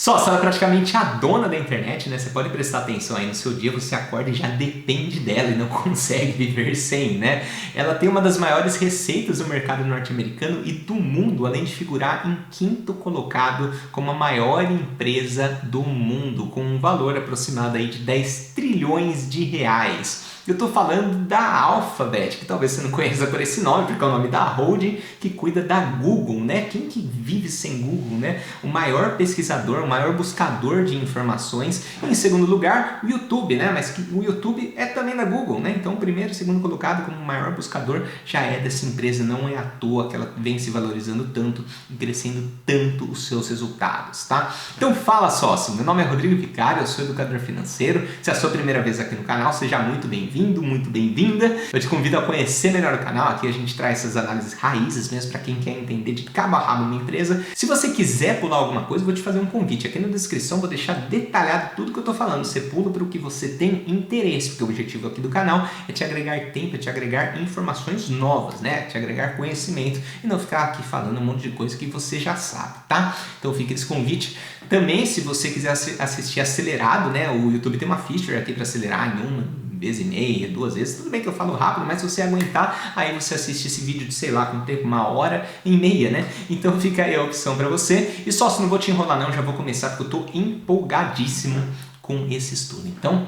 Sócio, ela é praticamente a dona da internet, né? Você pode prestar atenção aí no seu dia, você acorda e já depende dela e não consegue viver sem, né? Ela tem uma das maiores receitas do mercado norte-americano e do mundo, além de figurar em quinto colocado como a maior empresa do mundo, com um valor aproximado aí de 10 trilhões de reais. Eu estou falando da Alphabet, que talvez você não conheça por esse nome, porque é o nome da holding que cuida da Google, né? Quem que vive sem Google, né? O maior pesquisador, o maior buscador de informações. E em segundo lugar, o YouTube, né? Mas o YouTube é também da Google, né? Então, o primeiro e segundo colocado como maior buscador já é dessa empresa. Não é à toa que ela vem se valorizando tanto e crescendo tanto os seus resultados, tá? Então, fala sócio, meu nome é Rodrigo Vicari, eu sou educador financeiro. Se é a sua primeira vez aqui no canal, seja muito bem-vindo, muito bem-vinda. Eu te convido a conhecer melhor o canal. Aqui a gente traz essas análises raízes mesmo para quem quer entender de cabo a rabo uma empresa. Se você quiser pular alguma coisa, eu vou te fazer um convite. Aqui na descrição vou deixar detalhado tudo que eu tô falando. Você pula para o que você tem interesse, porque o objetivo aqui do canal é te agregar tempo, é te agregar informações novas, né? Te agregar conhecimento e não ficar aqui falando um monte de coisa que você já sabe, tá? Então fica esse convite. Também, se você quiser assistir acelerado, né? O YouTube tem uma feature aqui para acelerar em uma vez e meia, 2 vezes, tudo bem que eu falo rápido, mas se você aguentar, aí você assiste esse vídeo de, sei lá, com tempo, 1h30, né? Então fica aí a opção para você. E só se não vou te enrolar não, já vou começar porque eu tô empolgadíssimo com esse estudo. Então,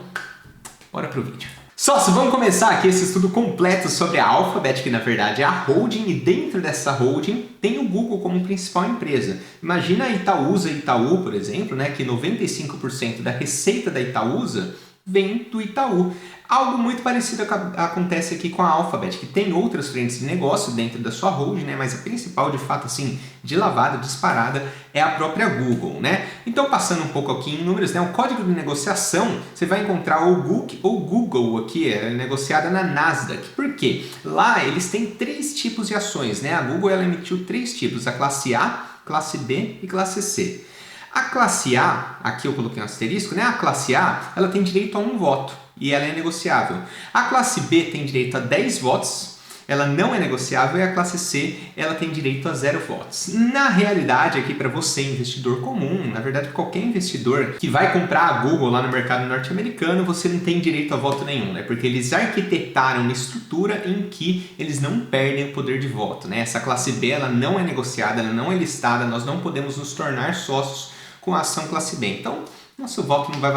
bora pro vídeo. Sócio, vamos começar aqui esse estudo completo sobre a Alphabet, que na verdade é a holding, e dentro dessa holding tem o Google como principal empresa. Imagina a Itaúsa e Itaú, por exemplo, né, que 95% da receita da Itaúsa vem do Itaú. Algo muito parecido acontece aqui com a Alphabet, que tem outras frentes de negócio dentro da sua holding, né? Mas a principal, de fato, assim, de lavada, disparada, é a própria Google, né? Então, passando um pouco aqui em números, né? O código de negociação, você vai encontrar o Google aqui, é negociada na Nasdaq. Por quê? Lá eles têm 3 tipos de ações, né? A Google, ela emitiu 3 tipos, a classe A, classe B e classe C. A classe A, aqui eu coloquei um asterisco, né? A classe A, ela tem direito a 1 voto e ela é negociável. A classe B tem direito a 10 votos, ela não é negociável, e a classe C, ela tem direito a 0 votos. Na realidade, aqui para você, investidor comum, na verdade qualquer investidor que vai comprar a Google lá no mercado norte-americano, você não tem direito a voto nenhum, né? Porque eles arquitetaram uma estrutura em que eles não perdem o poder de voto, né? Essa classe B, ela não é negociada, ela não é listada, nós não podemos nos tornar sócios com a ação classe B. Então, nosso voto não vai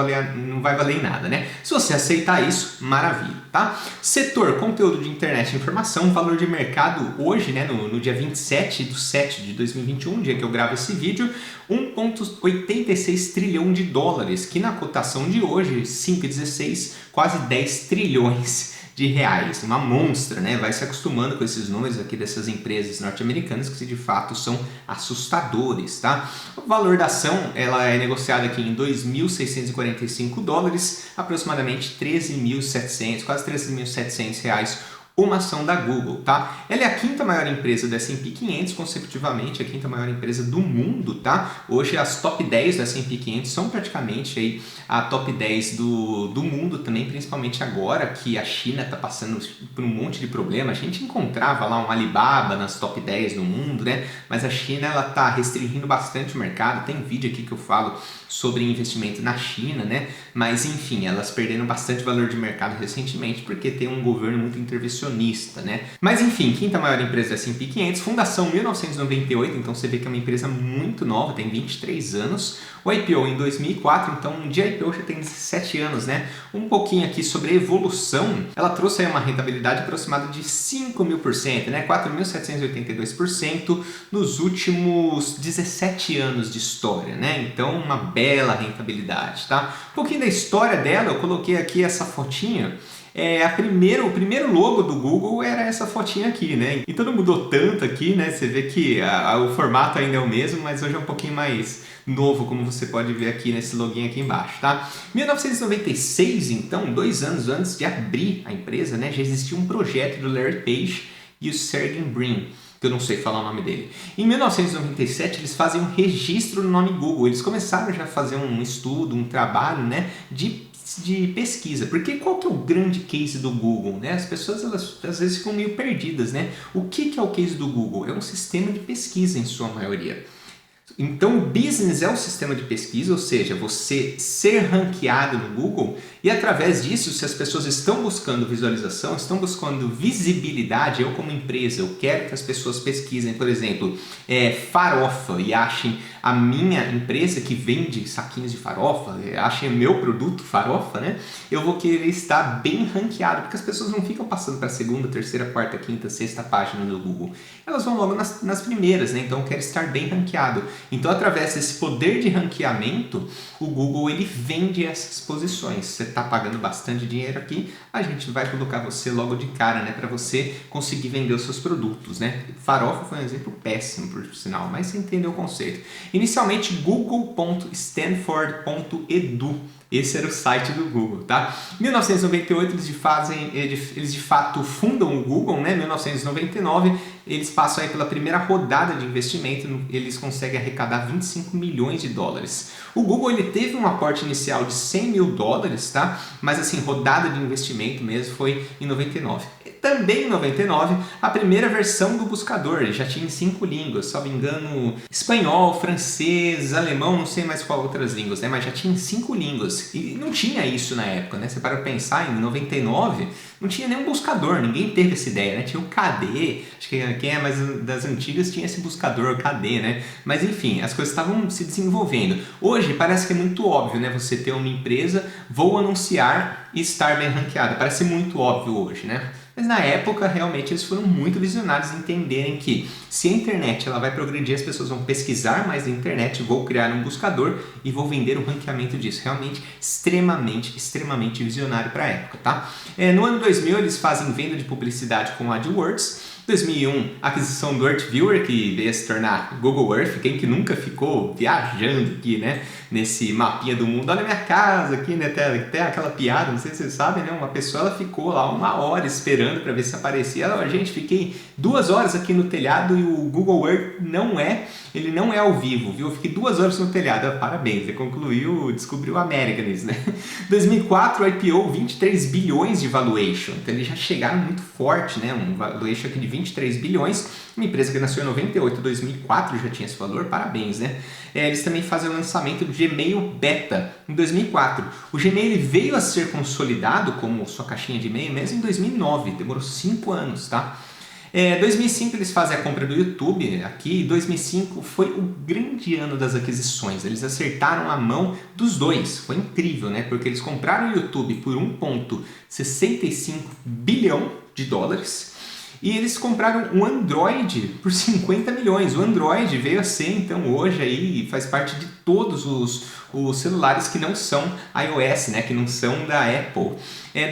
valer em nada, né? Se você aceitar isso, maravilha, tá? Setor, conteúdo de internet e informação, valor de mercado hoje, né, no dia 27/7/2021, dia que eu gravo esse vídeo, 1,86 trilhão de dólares, que na cotação de hoje, 5,16, quase 10 trilhões de reais, uma monstra, né? Vai se acostumando com esses números aqui dessas empresas norte-americanas que de fato são assustadores, tá? O valor da ação, ela é negociada aqui em 2.645 dólares, aproximadamente 13.700, quase 13.700 reais, uma ação da Google, tá? Ela é a 5ª maior empresa do S&P 500 consecutivamente, a 5ª maior empresa do mundo, tá? Hoje as top 10 do S&P 500 são praticamente aí a top 10 do mundo também, principalmente agora que a China está passando por um monte de problema. A gente encontrava lá um Alibaba nas top 10 do mundo, né? Mas a China, ela tá restringindo bastante o mercado. Tem vídeo aqui que eu falo sobre investimento na China, né? Mas enfim, elas perderam bastante valor de mercado recentemente porque tem um governo muito intervencionista, né? Mas enfim, 5ª maior empresa do S&P 500, fundação 1998, então você vê que é uma empresa muito nova, tem 23 anos. O IPO em 2004, então de IPO já tem 17 anos, né? Um pouquinho aqui sobre a evolução, ela trouxe aí uma rentabilidade aproximada de 5.000%, né? 4.782% nos últimos 17 anos de história, né? Então uma bela rentabilidade, tá? Um pouquinho da história dela, eu coloquei aqui essa fotinha. O primeiro logo do Google era essa fotinha aqui, né? Então não mudou tanto aqui, né? Você vê que o formato ainda é o mesmo, mas hoje é um pouquinho mais novo, como você pode ver aqui nesse loginho aqui embaixo, tá? 1996, então, 2 anos antes de abrir a empresa, né? Já existia um projeto do Larry Page e o Sergey Brin, que eu não sei falar o nome dele. Em 1997, eles fazem um registro no nome Google. Eles começaram já a fazer um estudo, um trabalho, né, de pesquisa. Porque qual que é o grande case do Google, né? As pessoas, elas às vezes ficam meio perdidas, né? O que é o case do Google? É um sistema de pesquisa em sua maioria. Então, o business é um sistema de pesquisa, ou seja, você ser ranqueado no Google e através disso, se as pessoas estão buscando visualização, estão buscando visibilidade, eu como empresa, eu quero que as pessoas pesquisem, por exemplo, farofa e achem a minha empresa que vende saquinhos de farofa, achem o meu produto farofa, né? Eu vou querer estar bem ranqueado, porque as pessoas não ficam passando para a segunda, terceira, quarta, quinta, sexta página do Google. Elas vão logo nas primeiras, né? Então eu quero estar bem ranqueado. Então, através desse poder de ranqueamento, o Google ele vende essas posições. Você está pagando bastante dinheiro aqui, a gente vai colocar você logo de cara, né? Para você conseguir vender os seus produtos, né? Farofa foi um exemplo péssimo, por sinal, mas você entendeu o conceito. Inicialmente, google.stanford.edu. Esse era o site do Google, tá? Em 1998 eles de fato fundam o Google, né? Em 1999 eles passam aí pela primeira rodada de investimento, eles conseguem arrecadar 25 milhões de dólares. O Google ele teve um aporte inicial de 100 mil dólares, tá? Mas assim, rodada de investimento mesmo foi em 99. E também em 99, a primeira versão do buscador, ele já tinha em 5 línguas, se não me engano, espanhol, francês, alemão, não sei mais qual outras línguas, né? Mas já tinha em 5 línguas. E não tinha isso na época, né? Você para pensar, em 99 não tinha nenhum buscador, ninguém teve essa ideia, né? Tinha o KD, acho que quem é mais das antigas tinha esse buscador, o KD, né? Mas enfim, as coisas estavam se desenvolvendo. Hoje parece que é muito óbvio, né? Você ter uma empresa, vou anunciar e estar bem ranqueada. Parece muito óbvio hoje, né? Mas na época, realmente, eles foram muito visionários em entenderem que se a internet ela vai progredir, as pessoas vão pesquisar mais na internet, vou criar um buscador e vou vender o ranqueamento disso. Realmente, extremamente visionário para a época, tá? No ano 2000, eles fazem venda de publicidade com AdWords. 2001, aquisição do Earthviewer, que veio a se tornar Google Earth. Quem que nunca ficou viajando aqui, né? Nesse mapinha do mundo. Olha a minha casa aqui, né? Até aquela piada, não sei se vocês sabem, né? Uma pessoa ela ficou lá 1 hora esperando para ver se aparecia. Ela, gente, fiquei 2 horas aqui no telhado e o Google Earth ele não é ao vivo, viu? Eu fiquei 2 horas no telhado. Parabéns, você descobriu a América nisso, né? 2004, IPO 23 bilhões de valuation. Então eles já chegaram muito forte, né? Um valuation aqui de 23 bilhões. Uma empresa que nasceu em 98, 2004 já tinha esse valor. Parabéns, né? Eles também fazem o lançamento do Gmail Beta em 2004. O Gmail veio a ser consolidado como sua caixinha de e-mail mesmo em 2009. Demorou 5 anos, tá? 2005 eles fazem a compra do YouTube aqui, 2005 foi o grande ano das aquisições, eles acertaram a mão dos dois, foi incrível, né? Porque eles compraram o YouTube por 1,65 bilhão de dólares e eles compraram um Android por 50 milhões. O Android veio a ser, então, hoje aí faz parte de todos os celulares que não são iOS, né? Que não são da Apple.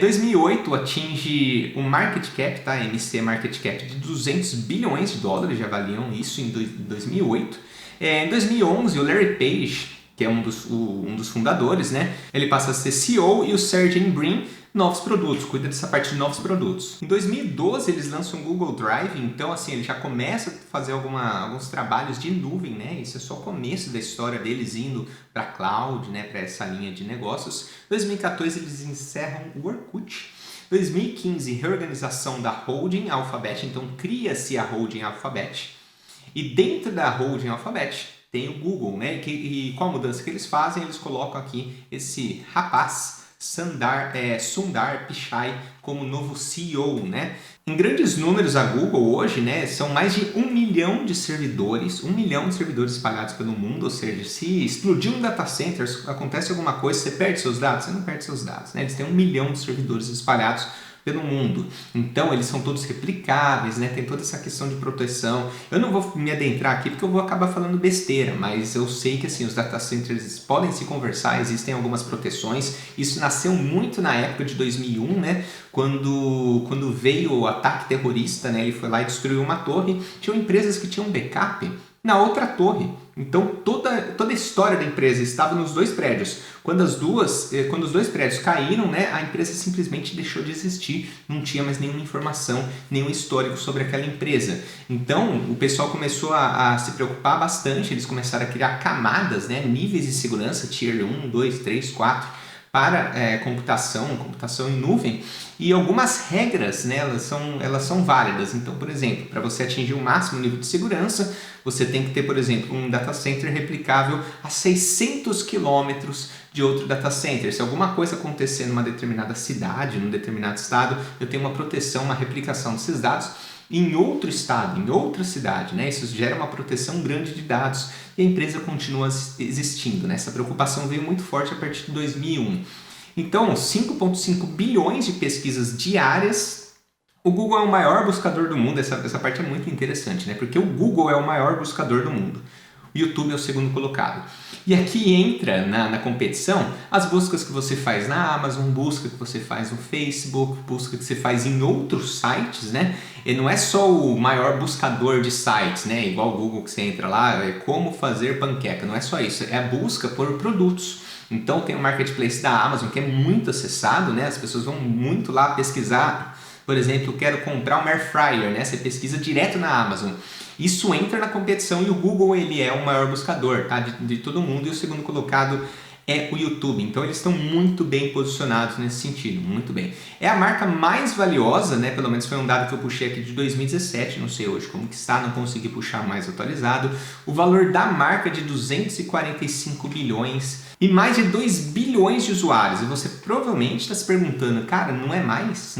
2008 atinge um market cap, tá? MC market cap de 200 bilhões de dólares, já avaliam isso em 2008. Em 2011, o Larry Page, que é um dos fundadores, né? Ele passa a ser CEO e o Sergey Brin, novos produtos, cuida dessa parte de novos produtos. Em 2012 eles lançam o Google Drive, então assim, ele já começa a fazer alguns trabalhos de nuvem, né? Isso é só o começo da história deles indo para cloud, né? Para essa linha de negócios. Em 2014 eles encerram o Orkut. 2015, reorganização da holding Alphabet, então cria-se a holding Alphabet. E dentro da holding Alphabet tem o Google, né? E qual a mudança que eles fazem? Eles colocam aqui esse rapaz, Sundar Pichai, como novo CEO, né? Em grandes números, a Google hoje, né, são mais de 1 milhão de servidores, 1 milhão de servidores espalhados pelo mundo, ou seja, se explodir um data center, acontece alguma coisa, você perde seus dados? Você não perde seus dados, né? Eles têm 1 milhão de servidores espalhados pelo mundo. Então, eles são todos replicáveis, né? Tem toda essa questão de proteção. Eu não vou me adentrar aqui porque eu vou acabar falando besteira, mas eu sei que assim, os data centers podem se conversar, existem algumas proteções. Isso nasceu muito na época de 2001, né? Quando veio o ataque terrorista, né? Ele foi lá e destruiu uma torre. Tinham empresas que tinham backup na outra torre. Então, toda a história da empresa estava nos 2 prédios. Quando os 2 prédios caíram, né, a empresa simplesmente deixou de existir. Não tinha mais nenhuma informação, nenhum histórico sobre aquela empresa. Então, o pessoal começou a se preocupar bastante. Eles começaram a criar camadas, né, níveis de segurança, Tier 1, 2, 3, 4, para computação em nuvem, e algumas regras, né, elas são válidas. Então, por exemplo, para você atingir o máximo nível de segurança, você tem que ter, por exemplo, um data center replicável a 600 quilômetros de outro data center. Se alguma coisa acontecer numa determinada cidade, num determinado estado, eu tenho uma proteção, uma replicação desses dados em outro estado, em outra cidade, né? Isso gera uma proteção grande de dados e a empresa continua existindo, né? Essa preocupação veio muito forte a partir de 2001. Então, 5,5 bilhões de pesquisas diárias. O Google é o maior buscador do mundo. Essa parte é muito interessante, né? Porque o Google é o maior buscador do mundo. O YouTube é o segundo colocado. E aqui entra na competição as buscas que você faz na Amazon, busca que você faz no Facebook, busca que você faz em outros sites, né? E não é só o maior buscador de sites, né? Igual o Google que você entra lá, é como fazer panqueca. Não é só isso, é a busca por produtos. Então tem o Marketplace da Amazon que é muito acessado, né? As pessoas vão muito lá pesquisar. Por exemplo, eu quero comprar um air fryer, né? Você pesquisa direto na Amazon. Isso entra na competição e o Google ele é o maior buscador, tá? de todo mundo, e o segundo colocado é o YouTube. Então eles estão muito bem posicionados nesse sentido, muito bem. É a marca mais valiosa, né? Pelo menos foi um dado que eu puxei aqui de 2017, não sei hoje como que está, não consegui puxar mais atualizado. O valor da marca é de 245 bilhões e mais de 2 bilhões de usuários. E você provavelmente está se perguntando, cara, não é mais,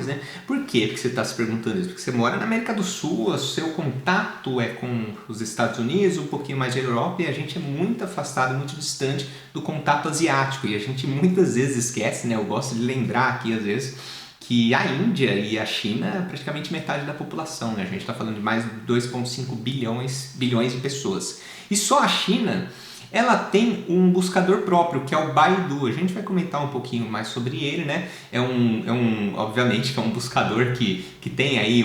né? Por quê que você está se perguntando isso? Porque você mora na América do Sul, o seu contato é com os Estados Unidos, um pouquinho mais da Europa, e a gente é muito afastado, muito distante do contato asiático. E a gente muitas vezes esquece, né? Eu gosto de lembrar aqui às vezes que a Índia e a China é praticamente metade da população, né? A gente está falando de mais de 2,5 bilhões de pessoas. E só a China, ela tem um buscador próprio, que é o Baidu. A gente vai comentar um pouquinho mais sobre ele, né? Obviamente que é um buscador que tem aí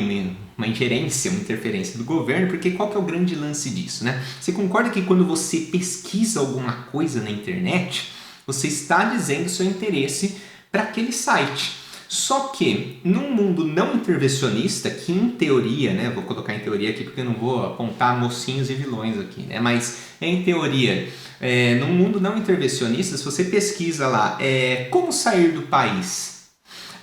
uma ingerência, uma interferência do governo, porque qual que é o grande lance disso, né? Você concorda que quando você pesquisa alguma coisa na internet, você está dizendo seu interesse para aquele site. Só que, num mundo não intervencionista, que em teoria, né, vou colocar em teoria aqui porque eu não vou apontar mocinhos e vilões aqui, né, mas em teoria, num mundo não intervencionista, se você pesquisa lá como sair do país,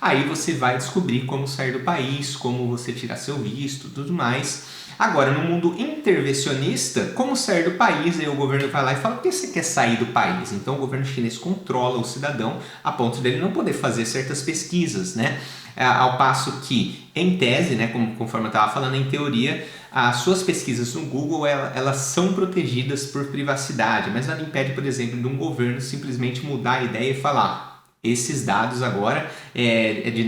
aí você vai descobrir como sair do país, como você tirar seu visto, tudo mais. Agora, no mundo intervencionista, como sair do país, aí o governo vai lá e fala, por que você quer sair do país? Então o governo chinês controla o cidadão a ponto dele não poder fazer certas pesquisas, né? Ao passo que, em tese, né, conforme eu estava falando, em teoria, as suas pesquisas no Google, elas são protegidas por privacidade, mas nada impede, por exemplo, de um governo simplesmente mudar a ideia e falar, esses dados agora é de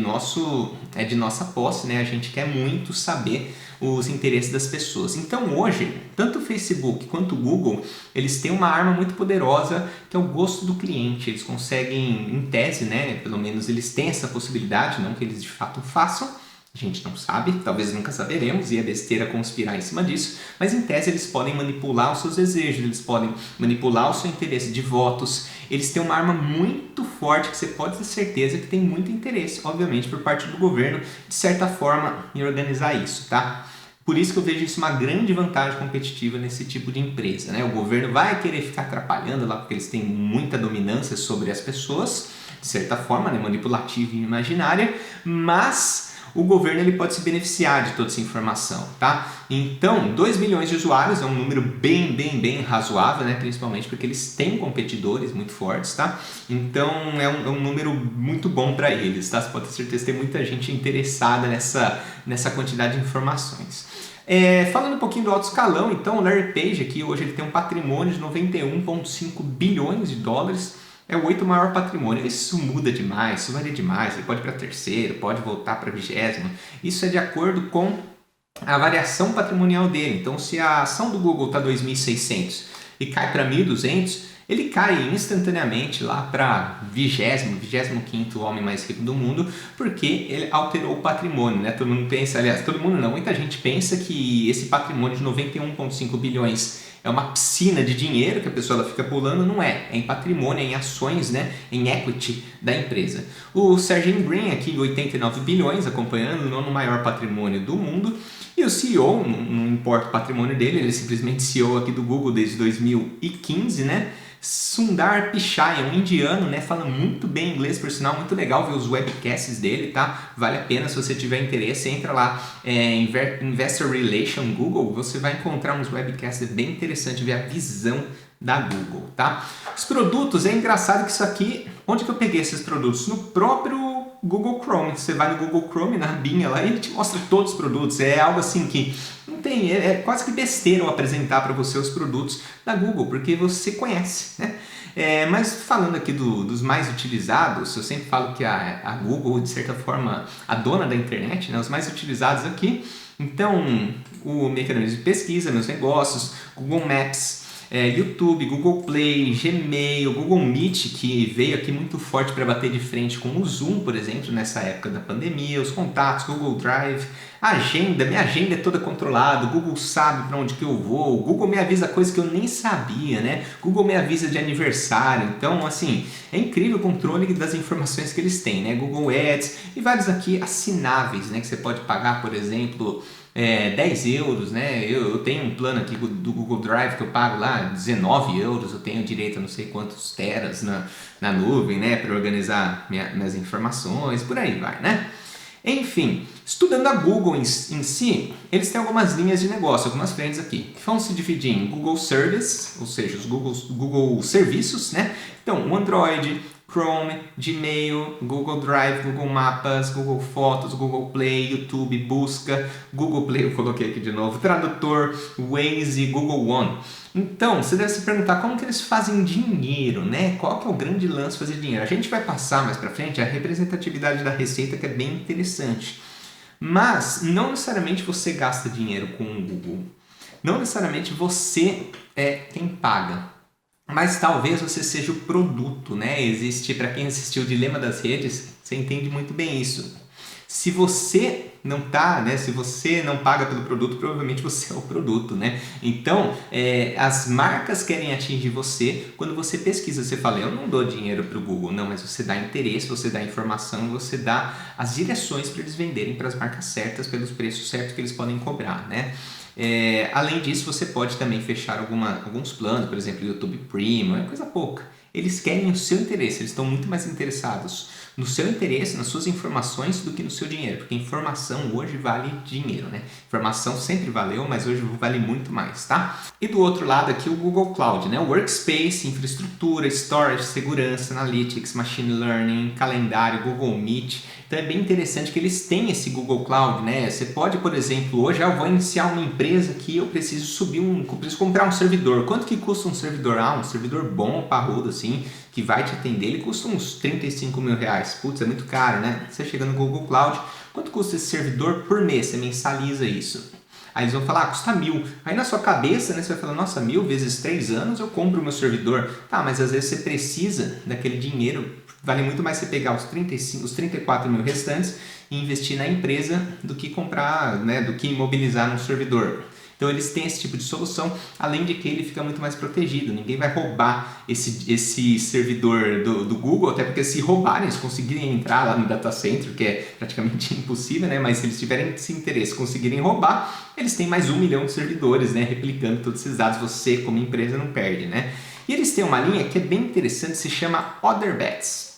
nossa posse, né? A gente quer muito saber os interesses das pessoas. Então hoje, tanto o Facebook quanto o Google, eles têm uma arma muito poderosa que é o gosto do cliente. Eles conseguem, em tese, né? Pelo menos eles têm essa possibilidade, não que eles de fato façam, a gente não sabe, talvez nunca saberemos, e é besteira conspirar em cima disso, mas em tese eles podem manipular os seus desejos, eles podem manipular o seu interesse de votos, eles têm uma arma muito forte que você pode ter certeza que tem muito interesse, obviamente, por parte do governo, de certa forma, em organizar isso, tá? Por isso que eu vejo isso uma grande vantagem competitiva nesse tipo de empresa, né? O governo vai querer ficar atrapalhando lá porque eles têm muita dominância sobre as pessoas, de certa forma, né? Manipulativa e imaginária, mas o governo ele pode se beneficiar de toda essa informação, tá? Então, 2 bilhões de usuários é um número bem razoável, né? Principalmente porque eles têm competidores muito fortes, tá? Então, é um número muito bom para eles, tá? Você pode ter certeza que tem muita gente interessada nessa quantidade de informações. Falando um pouquinho do alto escalão, então, o Larry Page aqui, hoje ele tem um patrimônio de 91,5 bilhões de dólares, é o 8º maior patrimônio. Isso muda demais, isso varia demais, ele pode ir para terceiro, pode voltar para 20º, isso é de acordo com a variação patrimonial dele. Então se a ação do Google está 2.600 e cai para 1.200, ele cai instantaneamente lá para 25º homem mais rico do mundo, porque ele alterou o patrimônio, né? Todo mundo pensa, aliás, todo mundo não, muita gente pensa que esse patrimônio de 91,5 bilhões é uma piscina de dinheiro que a pessoa ela fica pulando, não é. É em patrimônio, é em ações, né? Em equity da empresa. O Sergey Brin aqui, 89 bilhões, acompanhando o nono maior patrimônio do mundo. E o CEO, não importa o patrimônio dele, ele é simplesmente CEO aqui do Google desde 2015, né? Sundar Pichai, é um indiano, né? Fala muito bem inglês, por sinal, muito legal ver os webcasts dele, tá? Vale a pena, se você tiver interesse, entra lá, Investor Relation Google, você vai encontrar uns webcasts bem interessantes, ver a visão da Google, tá? Os produtos, é engraçado que isso aqui, onde que eu peguei esses produtos? No próprio Google Chrome. Você vai no Google Chrome, na abinha lá, e ele te mostra todos os produtos. É algo assim que não tem, é quase que besteira eu apresentar para você os produtos da Google, porque você conhece, né? Mas falando aqui dos mais utilizados, eu sempre falo que a Google, de certa forma, a dona da internet, né? Os mais utilizados aqui, então, o mecanismo de pesquisa, meus negócios, Google Maps, YouTube, Google Play, Gmail, Google Meet, que veio aqui muito forte para bater de frente com o Zoom, por exemplo, nessa época da pandemia, os contatos, Google Drive, agenda, minha agenda é toda controlada, o Google sabe para onde que eu vou, o Google me avisa coisas que eu nem sabia, né? Google me avisa de aniversário, então assim, é incrível o controle das informações que eles têm, né? Google Ads e vários aqui assináveis, né? Que você pode pagar, por exemplo, 10 euros, né? Eu tenho um plano aqui do Google Drive que eu pago lá 19 euros, eu tenho direito a não sei quantos teras na nuvem, né? Para organizar minhas informações, por aí vai, né? Enfim, estudando a Google em si, eles têm algumas linhas de negócio, algumas frentes aqui, que vão se dividir em Google Service, ou seja, os Google Serviços, né? Então, o Android, Chrome, Gmail, Google Drive, Google Mapas, Google Fotos, Google Play, YouTube, Busca, Google Play, eu coloquei aqui de novo, Tradutor, Waze, Google One. Então, você deve se perguntar como que eles fazem dinheiro, né? Qual que é o grande lance de fazer dinheiro? A gente vai passar mais para frente a representatividade da receita, que é bem interessante. Mas não necessariamente você gasta dinheiro com o Google. Não necessariamente você é quem paga. Mas talvez você seja o produto, né? Existe, para quem assistiu o Dilema das Redes, você entende muito bem isso. Se você não tá, né? Se você não paga pelo produto, provavelmente você é o produto, né? Então, as marcas querem atingir você. Quando você pesquisa, você fala, eu não dou dinheiro para o Google, não, mas você dá interesse, você dá informação, você dá as direções para eles venderem para as marcas certas, pelos preços certos que eles podem cobrar, né? Além disso, você pode também fechar alguns planos, por exemplo, YouTube Premium, é coisa pouca. Eles querem o seu interesse, eles estão muito mais interessados no seu interesse, nas suas informações, do que no seu dinheiro, porque informação hoje vale dinheiro, né? Informação sempre valeu, mas hoje vale muito mais, tá? E do outro lado aqui o Google Cloud, né? Workspace, infraestrutura, storage, segurança, analytics, machine learning, calendário, Google Meet. Então é bem interessante que eles têm esse Google Cloud, né? Você pode, por exemplo, hoje eu vou iniciar uma empresa que eu preciso preciso comprar um servidor. Quanto que custa um servidor? Um servidor bom, parrudo assim, que vai te atender, ele custa uns 35 mil reais. Putz, é muito caro, né? Você chega no Google Cloud, quanto custa esse servidor por mês? Você mensaliza isso. Aí eles vão falar, custa 1.000. Aí na sua cabeça, né, você vai falar, nossa, 1.000 vezes 3 anos eu compro o meu servidor. Tá, mas às vezes você precisa daquele dinheiro. Vale muito mais você pegar os 34 mil restantes e investir na empresa do que comprar, né, do que imobilizar num servidor. Então eles têm esse tipo de solução, além de que ele fica muito mais protegido. Ninguém vai roubar esse servidor do Google, até porque se roubarem, eles conseguirem entrar lá no data center, que é praticamente impossível, né? Mas se eles tiverem esse interesse, conseguirem roubar, eles têm mais 1 milhão de servidores, né? Replicando todos esses dados, você como empresa não perde, né? E eles têm uma linha que é bem interessante, se chama Other Bets.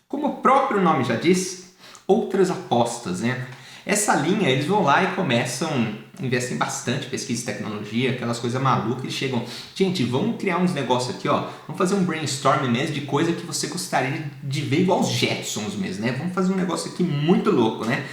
Como o próprio nome já diz, outras apostas, né? Essa linha, eles vão lá e investem bastante em pesquisa e tecnologia, aquelas coisas malucas, e chegam, gente, vamos criar uns negócios aqui, ó, vamos fazer um brainstorm mesmo de coisa que você gostaria de ver igual os Jetsons mesmo, né? Vamos fazer um negócio aqui muito louco, né?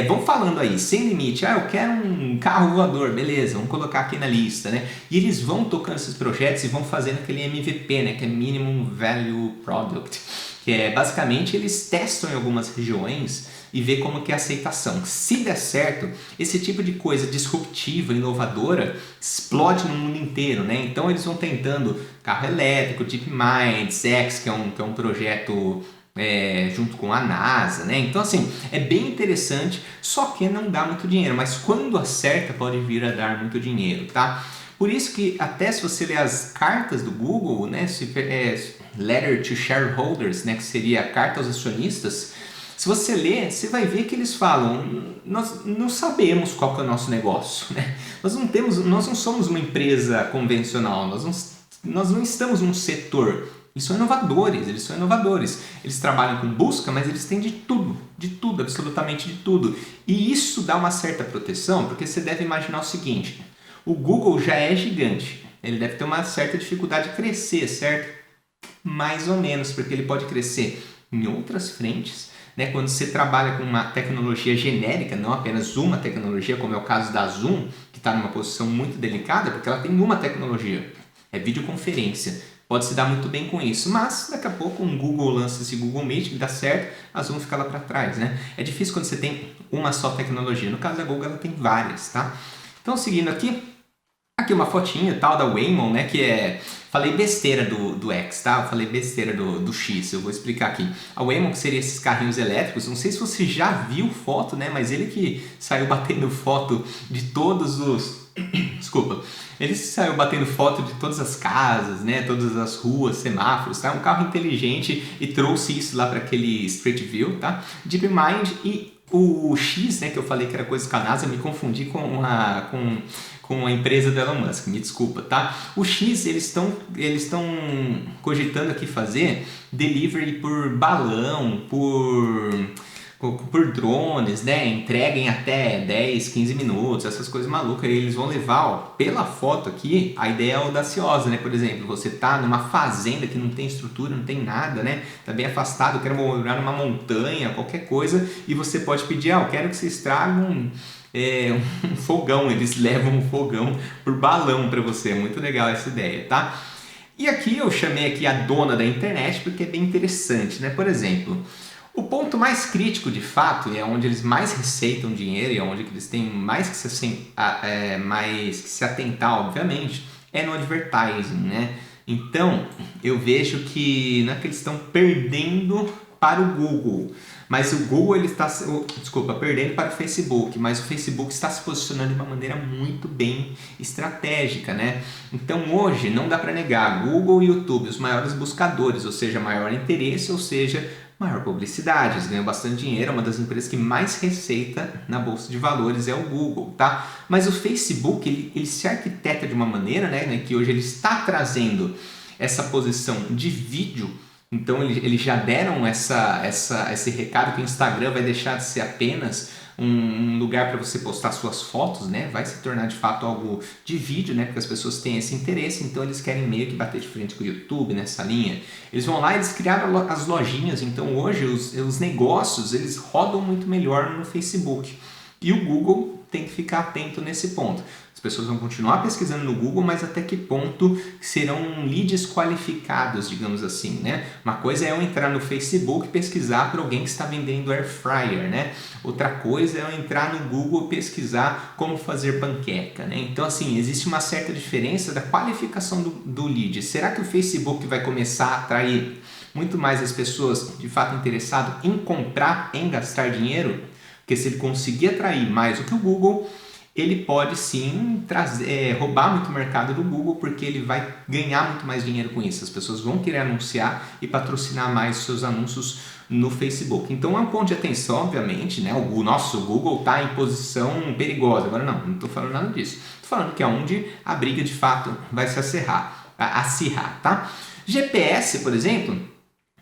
Vamos falando aí, sem limite, eu quero um carro voador, beleza, vamos colocar aqui na lista, né? E eles vão tocando esses projetos e vão fazendo aquele MVP, né? Que é Minimum Value Product, que é basicamente eles testam em algumas regiões e ver como que é a aceitação. Se der certo, esse tipo de coisa disruptiva, inovadora, explode no mundo inteiro, né? Então eles vão tentando carro elétrico, DeepMind, X, que é um projeto junto com a NASA, né? Então assim, é bem interessante, só que não dá muito dinheiro, mas quando acerta pode vir a dar muito dinheiro, tá? Por isso que até se você ler as cartas do Google, né, Letter to Shareholders, né, que seria a carta aos acionistas, se você ler, você vai ver que eles falam, nós não sabemos qual que é o nosso negócio, né? Nós não somos uma empresa convencional, nós não estamos num setor. Eles são inovadores. Eles trabalham com busca, mas eles têm de tudo, absolutamente de tudo. E isso dá uma certa proteção, porque você deve imaginar o seguinte, o Google já é gigante, ele deve ter uma certa dificuldade de crescer, certo? Mais ou menos, porque ele pode crescer em outras frentes, né? Quando você trabalha com uma tecnologia genérica, não apenas uma tecnologia, como é o caso da Zoom, que está numa posição muito delicada, porque ela tem uma tecnologia, é videoconferência. Pode se dar muito bem com isso, mas daqui a pouco um Google lança esse Google Meet que dá certo, a Zoom fica lá para trás, né? É difícil quando você tem uma só tecnologia, no caso da Google ela tem várias, tá? Então seguindo aqui uma fotinha tal da Waymo, né, que é... Falei besteira do X, tá? Eu falei besteira do X, eu vou explicar aqui. A Waymo, que seria esses carrinhos elétricos, não sei se você já viu foto, né, mas ele que saiu batendo foto de todos os... Desculpa. Ele saiu batendo foto de todas as casas, né, todas as ruas, semáforos, tá? Um carro inteligente e trouxe isso lá para aquele Street View, tá? DeepMind e o X, né, que eu falei que era coisa com a NASA, me confundi com a empresa do Elon Musk, me desculpa, tá? O X, eles estão cogitando aqui fazer delivery por balão, por drones, né? Entrega em até 10, 15 minutos, essas coisas malucas. E eles vão levar, ó, pela foto aqui, a ideia é audaciosa, né? Por exemplo, você tá numa fazenda que não tem estrutura, não tem nada, né? Tá bem afastado, quero morar numa montanha, qualquer coisa, e você pode pedir, eu quero que vocês tragam um fogão, eles levam um fogão por balão para você, é muito legal essa ideia, tá? E aqui eu chamei aqui a dona da internet porque é bem interessante, né? Por exemplo, o ponto mais crítico de fato, e é onde eles mais receitam dinheiro e é onde eles têm mais que se atentar, obviamente, é no advertising, né? Então, eu vejo que não é que eles estão perdendo para o Google, mas o Google ele está, perdendo para o Facebook, mas o Facebook está se posicionando de uma maneira muito bem estratégica, né? Então hoje não dá para negar, Google e YouTube, os maiores buscadores, ou seja, maior interesse, ou seja, maior publicidade, eles ganham bastante dinheiro, é uma das empresas que mais receita na bolsa de valores é o Google, tá? Mas o Facebook, ele se arquiteta de uma maneira, né, que hoje ele está trazendo essa posição de vídeo. Então eles já deram esse recado que o Instagram vai deixar de ser apenas um lugar para você postar suas fotos, né? Vai se tornar de fato algo de vídeo, né? Porque as pessoas têm esse interesse, então eles querem meio que bater de frente com o YouTube nessa linha. Eles vão lá e eles criaram as lojinhas, então hoje os negócios eles rodam muito melhor no Facebook. E o Google tem que ficar atento nesse ponto. As pessoas vão continuar pesquisando no Google, mas até que ponto serão leads qualificados, digamos assim, né? Uma coisa é eu entrar no Facebook e pesquisar por alguém que está vendendo air fryer, né? Outra coisa é eu entrar no Google e pesquisar como fazer panqueca, né? Então, assim, existe uma certa diferença da qualificação do lead. Será que o Facebook vai começar a atrair muito mais as pessoas de fato interessadas em comprar, em gastar dinheiro? Porque se ele conseguir atrair mais do que o Google, ele pode sim roubar muito o mercado do Google, porque ele vai ganhar muito mais dinheiro com isso. As pessoas vão querer anunciar e patrocinar mais seus anúncios no Facebook. Então é um ponto de atenção, obviamente, né? O nosso Google está em posição perigosa. Agora não estou falando nada disso. Estou falando que é onde a briga de fato vai se acirrar, tá? GPS, por exemplo,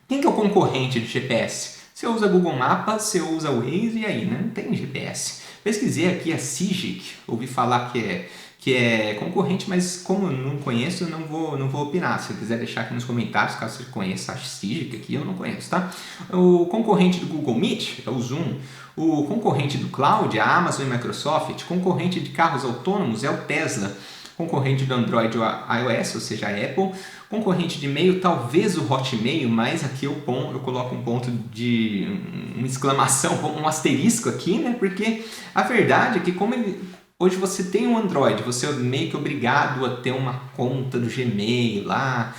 quem que é o concorrente de GPS? Você usa Google Maps, você usa Waze e aí, né? Não tem GPS. Pesquisei aqui a Sygic, ouvi falar que é concorrente, mas como eu não conheço, eu não vou opinar. Se você quiser deixar aqui nos comentários, caso você conheça a Sygic aqui, eu não conheço, tá? O concorrente do Google Meet é o Zoom. O concorrente do Cloud é a Amazon e Microsoft. O concorrente de carros autônomos é o Tesla. Concorrente do Android ou iOS, ou seja, a Apple. Concorrente de e-mail, talvez o Hotmail, mas aqui eu coloco um ponto de uma exclamação, um asterisco aqui, né? Porque a verdade é que hoje você tem um Android, você é meio que obrigado a ter uma conta do Gmail lá,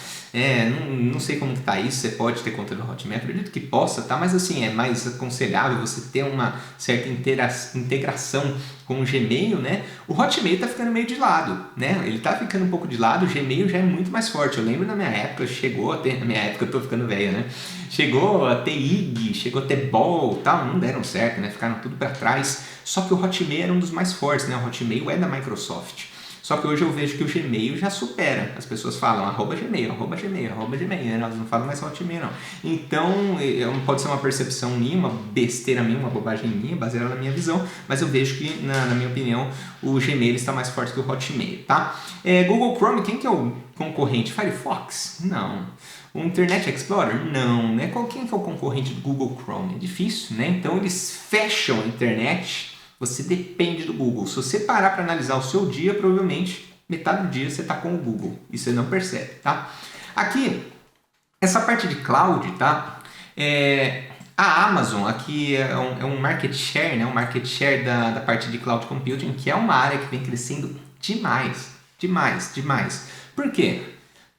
Não sei como que tá isso, você pode ter conta do Hotmail, acredito que possa, tá? Mas assim, é mais aconselhável você ter uma certa integração com o Gmail, né? O Hotmail tá ficando meio de lado, né? Ele tá ficando um pouco de lado, o Gmail já é muito mais forte. Eu lembro na minha época, na minha época eu tô ficando velho, né? Chegou a ter IG, chegou a ter Ball, tal, não deram certo, né? Ficaram tudo para trás. Só que o Hotmail era um dos mais fortes, né? O Hotmail é da Microsoft. Só que hoje eu vejo que o Gmail já supera. As pessoas falam @Gmail, @Gmail, @Gmail, né? Elas não falam mais Hotmail, não. Então, pode ser uma percepção minha, uma besteira minha, uma bobagem minha, baseada na minha visão, mas eu vejo que, na minha opinião, o Gmail está mais forte que o Hotmail, tá? Google Chrome, quem que é o concorrente? Firefox? Não. O Internet Explorer? Não, né? Quem que é o concorrente do Google Chrome? É difícil, né? Então, eles fecham a internet. Você depende do Google. Se você parar para analisar o seu dia, provavelmente metade do dia você está com o Google. E você não percebe, tá? Aqui, essa parte de cloud, tá? A Amazon aqui é um market share, né? Um market share da parte de cloud computing, que é uma área que vem crescendo demais. Demais, demais. Por quê?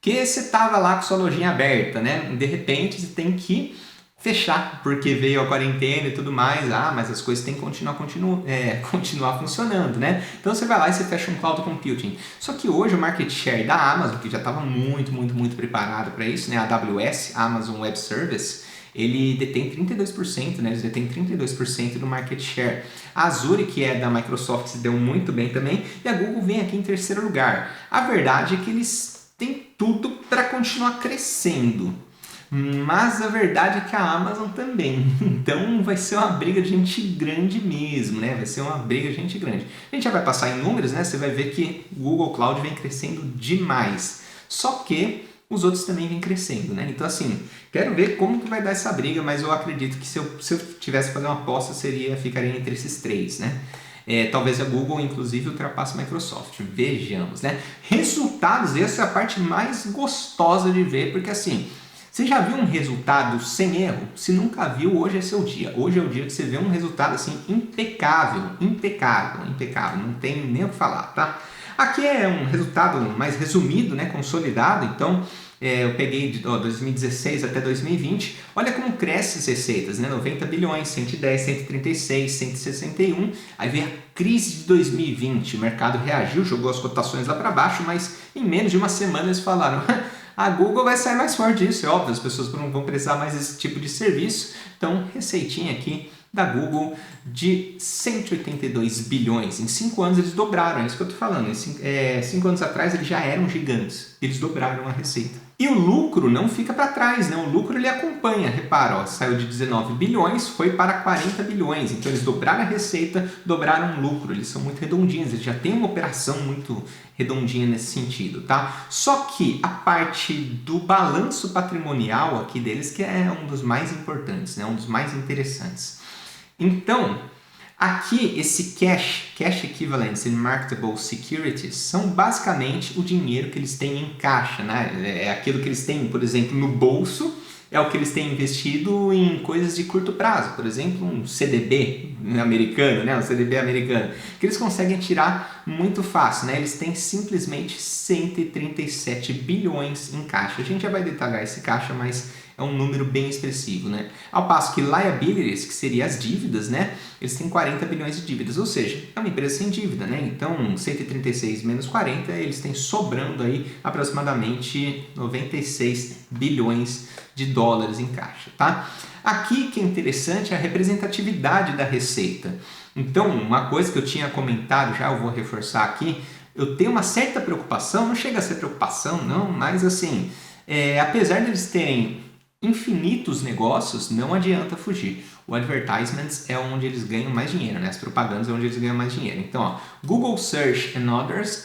Porque você estava lá com sua lojinha aberta, né? De repente você tem que fechar, porque veio a quarentena e tudo mais, mas as coisas têm que continuar funcionando, né? Então você vai lá e você fecha um cloud computing. Só que hoje o market share da Amazon, que já estava muito preparado para isso, né? A AWS, Amazon Web Service, ele detém 32%, né? Eles detêm 32% do market share. A Azure, que é da Microsoft, se deu muito bem também, e a Google vem aqui em terceiro lugar. A verdade é que eles têm tudo para continuar crescendo. Mas a verdade é que a Amazon também. Então vai ser uma briga de gente grande mesmo, né? Vai ser uma briga de gente grande. A gente já vai passar em números, né? Você vai ver que o Google Cloud vem crescendo demais. Só que os outros também vêm crescendo, né? Então assim, quero ver como que vai dar essa briga, mas eu acredito que se eu tivesse que fazer uma aposta, ficaria entre esses três, né? Talvez a Google, inclusive, ultrapasse a Microsoft. Vejamos, né? Resultados, essa é a parte mais gostosa de ver, porque assim... Você já viu um resultado sem erro? Se nunca viu, hoje é seu dia. Hoje é o dia que você vê um resultado assim impecável, não tem nem o que falar, tá? Aqui é um resultado mais resumido, né, consolidado, então eu peguei de 2016 até 2020, olha como cresce as receitas, né? 90 bilhões, 110, 136, 161, aí vem a crise de 2020, o mercado reagiu, jogou as cotações lá para baixo, mas em menos de uma semana eles falaram... A Google vai sair mais forte disso, é óbvio, as pessoas não vão precisar mais desse tipo de serviço. Então, receitinha aqui da Google de 182 bilhões. Em 5 anos eles dobraram, é isso que eu estou falando. 5 anos atrás eles já eram gigantes, eles dobraram a receita. E o lucro não fica para trás, né? O lucro ele acompanha, repara, saiu de 19 bilhões, foi para 40 bilhões. Então eles dobraram a receita, dobraram o lucro, eles são muito redondinhos, eles já têm uma operação muito redondinha nesse sentido, tá? Só que a parte do balanço patrimonial aqui deles que é um dos mais importantes, né? Um dos mais interessantes. Então, aqui esse cash equivalents and marketable securities, são basicamente o dinheiro que eles têm em caixa, né? É aquilo que eles têm, por exemplo, no bolso, é o que eles têm investido em coisas de curto prazo, por exemplo, um CDB americano, né? Um CDB americano, que eles conseguem tirar muito fácil, né? Eles têm simplesmente 137 bilhões em caixa. A gente já vai detalhar esse caixa, mas é um número bem expressivo, né? Ao passo que liabilities, que seriam as dívidas, né? Eles têm 40 bilhões de dívidas, ou seja, é uma empresa sem dívida, né? Então, 136 menos 40, eles têm sobrando aí aproximadamente 96 bilhões de dólares em caixa, tá? Aqui que é interessante é a representatividade da receita. Então, uma coisa que eu tinha comentado já, eu vou reforçar aqui, eu tenho uma certa preocupação, não chega a ser preocupação não, mas assim, apesar de eles terem infinitos negócios, não adianta fugir. O advertisements é onde eles ganham mais dinheiro, né? As propagandas é onde eles ganham mais dinheiro. Então, ó, Google Search and Others,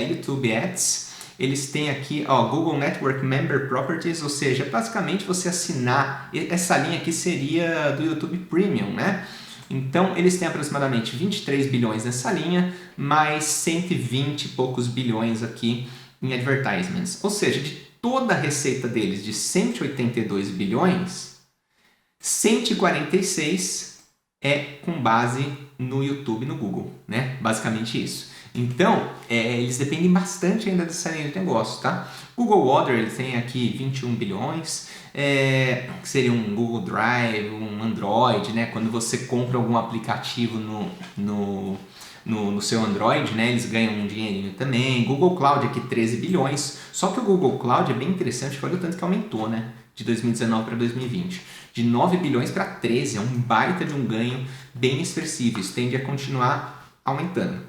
YouTube Ads, eles têm aqui, ó, Google Network Member Properties, ou seja, basicamente você assinar, essa linha aqui seria do YouTube Premium, né? Então, eles têm aproximadamente 23 bilhões nessa linha, mais 120 e poucos bilhões aqui em advertisements. Ou seja, de toda a receita deles de 182 bilhões, 146 é com base no YouTube e no Google, né? Basicamente isso. Então, eles dependem bastante ainda dessa linha de negócio, tá? Google Other, ele tem aqui 21 bilhões, que seria um Google Drive, um Android, né? Quando você compra algum aplicativo no seu Android, né, eles ganham um dinheirinho também. Google Cloud aqui 13 bilhões, só que o Google Cloud é bem interessante, olha o tanto que aumentou, né, de 2019 para 2020, de 9 bilhões para 13, é um baita de um ganho bem expressivo, isso tende a continuar aumentando.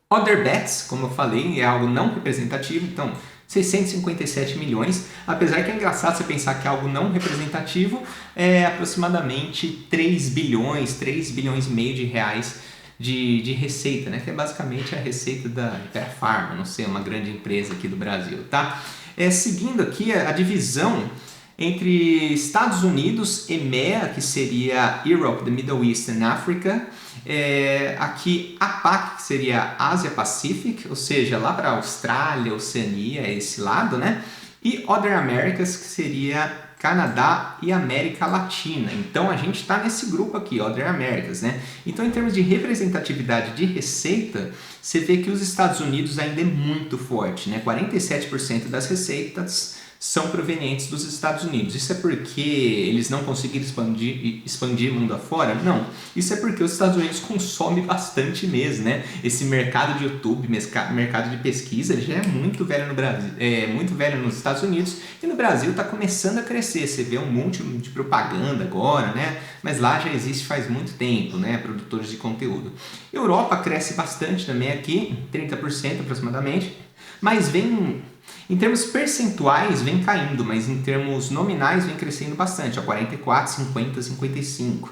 Other Bets, como eu falei, é algo não representativo, então 657 milhões, apesar que é engraçado você pensar que é algo não representativo, é aproximadamente 3 bilhões e meio de reais de receita, né? Que é basicamente a receita da Pharma, não sei, uma grande empresa aqui do Brasil, tá? Seguindo aqui a divisão entre Estados Unidos, EMEA, que seria Europe, the Middle East and Africa, aqui APAC, que seria Ásia Pacific, ou seja, lá para a Austrália, Oceania, esse lado, né? E Other Americas, que seria Canadá e América Latina. Então a gente está nesse grupo aqui, Other Americas, né? Então em termos de representatividade de receita, você vê que os Estados Unidos ainda é muito forte, né? 47% das receitas são provenientes dos Estados Unidos. Isso é porque eles não conseguiram expandir mundo afora? Não. Isso é porque os Estados Unidos consomem bastante mesmo, né? Esse mercado de YouTube, mercado de pesquisa, ele já é muito velho no Brasil, muito velho nos Estados Unidos, e no Brasil está começando a crescer. Você vê um monte de propaganda agora, né? Mas lá já existe faz muito tempo, né? Produtores de conteúdo. Europa cresce bastante também aqui, 30% aproximadamente, mas vem... Em termos percentuais vem caindo, mas em termos nominais vem crescendo bastante, 44, 50, 55.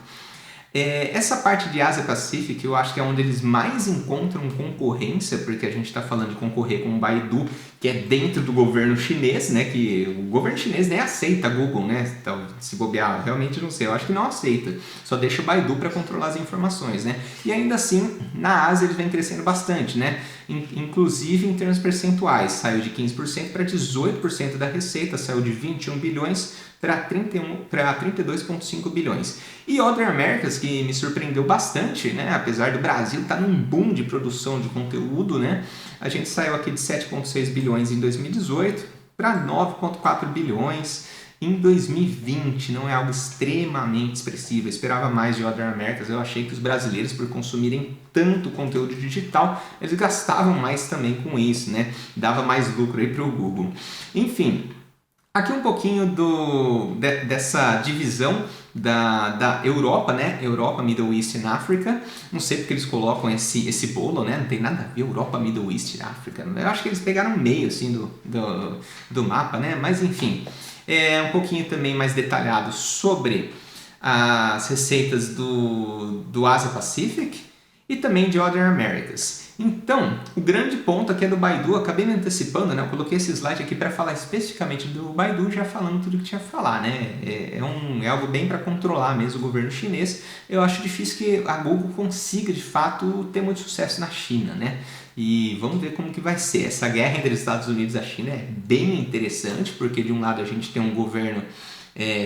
Essa parte de Ásia Pacific eu acho que é onde eles mais encontram concorrência, porque a gente está falando de concorrer com o Baidu, que é dentro do governo chinês, né? Que o governo chinês nem aceita a Google, né? Então, se bobear, realmente não sei, eu acho que não aceita, só deixa o Baidu para controlar as informações, né? E ainda assim, na Ásia eles vêm crescendo bastante, né? Inclusive em termos percentuais, saiu de 15% para 18% da receita, saiu de 21 bilhões para 32,5 bilhões. E Other Americas, que me surpreendeu bastante, né? Apesar do Brasil estar num boom de produção de conteúdo, né? A gente saiu aqui de 7,6 bilhões em 2018 para 9,4 bilhões em 2020. Não é algo extremamente expressivo. Eu esperava mais de Other Americas. Eu achei que os brasileiros, por consumirem tanto conteúdo digital, eles gastavam mais também com isso, né? Dava mais lucro aí para o Google. Enfim, aqui um pouquinho dessa divisão da Europa, né? Europa, Middle East e África. Não sei porque eles colocam esse bolo, né? Não tem nada a ver Europa, Middle East e África. Eu acho que eles pegaram o meio assim, do mapa, né? Mas enfim, um pouquinho também mais detalhado sobre as receitas do Asia Pacific e também de Other Americas. Então, o grande ponto aqui é do Baidu, acabei me antecipando, né? Eu coloquei esse slide aqui para falar especificamente do Baidu, já falando tudo que tinha que falar, né? É algo bem para controlar mesmo o governo chinês. Eu acho difícil que a Google consiga, de fato, ter muito sucesso na China, né? E vamos ver como que vai ser. Essa guerra entre os Estados Unidos e a China é bem interessante, porque de um lado a gente tem um governo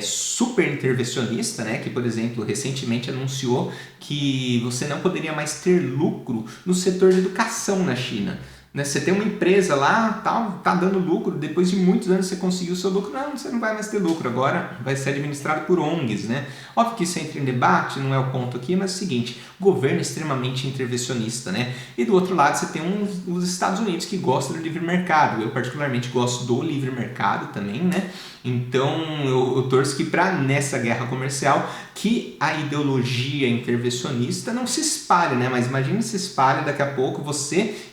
super intervencionista, né? Que, por exemplo, recentemente anunciou que você não poderia mais ter lucro no setor de educação na China. Né? Você tem uma empresa lá, tá dando lucro, depois de muitos anos você conseguiu o seu lucro, não, você não vai mais ter lucro, agora vai ser administrado por ONGs, né? Óbvio que isso entra em debate, não é o ponto aqui, mas é o seguinte, governo extremamente intervencionista, né? E do outro lado você tem os Estados Unidos que gostam do livre mercado, eu particularmente gosto do livre mercado também, né? Então eu torço que nessa guerra comercial que a ideologia intervencionista não se espalhe, né? Mas imagine se espalha daqui a pouco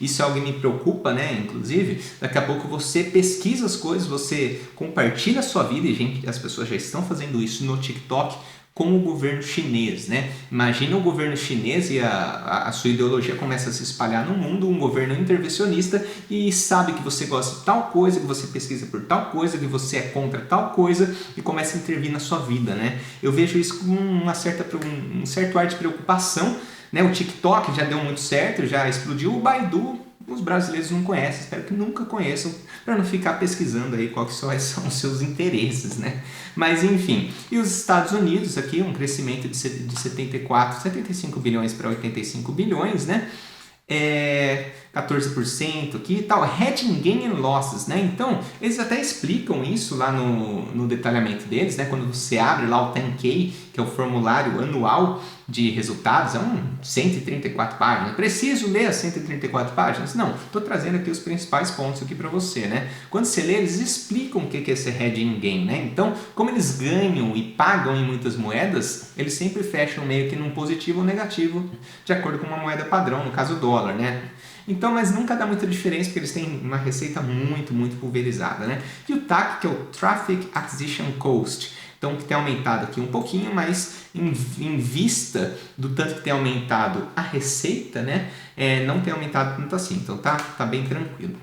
isso é algo que me preocupa, né? Inclusive, daqui a pouco você pesquisa as coisas, você compartilha a sua vida e as pessoas já estão fazendo isso no TikTok com o governo chinês, né? Imagina o governo chinês e a sua ideologia começa a se espalhar no mundo, um governo intervencionista e sabe que você gosta de tal coisa, que você pesquisa por tal coisa, que você é contra tal coisa e começa a intervir na sua vida, né? Eu vejo isso com um certo ar de preocupação, né? O TikTok já deu muito certo, já explodiu, o Baidu os brasileiros não conhecem, espero que nunca conheçam, para não ficar pesquisando aí quais são os seus interesses, né? Mas enfim, e os Estados Unidos aqui, um crescimento de 75 bilhões para 85 bilhões, né? 14% aqui e tal, hedging gain and losses, né? Então, eles até explicam isso lá no detalhamento deles, né? Quando você abre lá o 10K, que é o formulário anual de resultados, é 134 páginas. Preciso ler as 134 páginas? Não, estou trazendo aqui os principais pontos aqui para você, né? Quando você lê, eles explicam o que é esse hedging gain, né? Então, como eles ganham e pagam em muitas moedas, eles sempre fecham meio que num positivo ou negativo, de acordo com uma moeda padrão, no caso o dólar, né? Então, mas nunca dá muita diferença, porque eles têm uma receita muito, muito pulverizada, né? E o TAC, que é o Traffic Acquisition Cost, então que tem aumentado aqui um pouquinho, mas em vista do tanto que tem aumentado a receita, né? Não tem aumentado tanto assim, então tá bem tranquilo.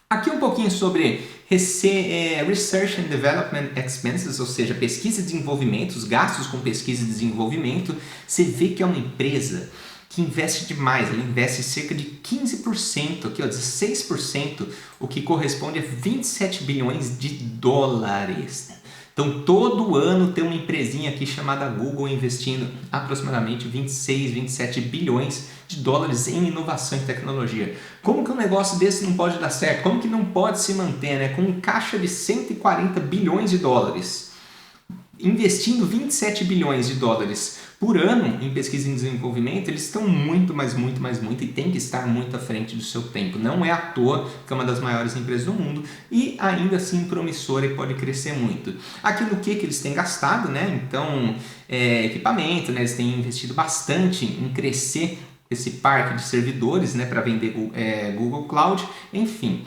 Aqui um pouquinho sobre Research and Development Expenses, ou seja, pesquisa e desenvolvimento, os gastos com pesquisa e desenvolvimento. Você vê que é uma empresa que investe demais, ela investe cerca de 15%, aqui ó, 16%, o que corresponde a 27 bilhões de dólares. Então, todo ano tem uma empresinha aqui chamada Google investindo aproximadamente 26, 27 bilhões de dólares em inovação e tecnologia. Como que um negócio desse não pode dar certo? Como que não pode se manter, né? Com um caixa de 140 bilhões de dólares, investindo 27 bilhões de dólares por ano em pesquisa e desenvolvimento, eles estão muito e tem que estar muito à frente do seu tempo. Não é à toa que é uma das maiores empresas do mundo e ainda assim promissora e pode crescer muito. Aqui no que eles têm gastado, né? Então, equipamento, né? Eles têm investido bastante em crescer esse parque de servidores, né, para vender Google Cloud, enfim.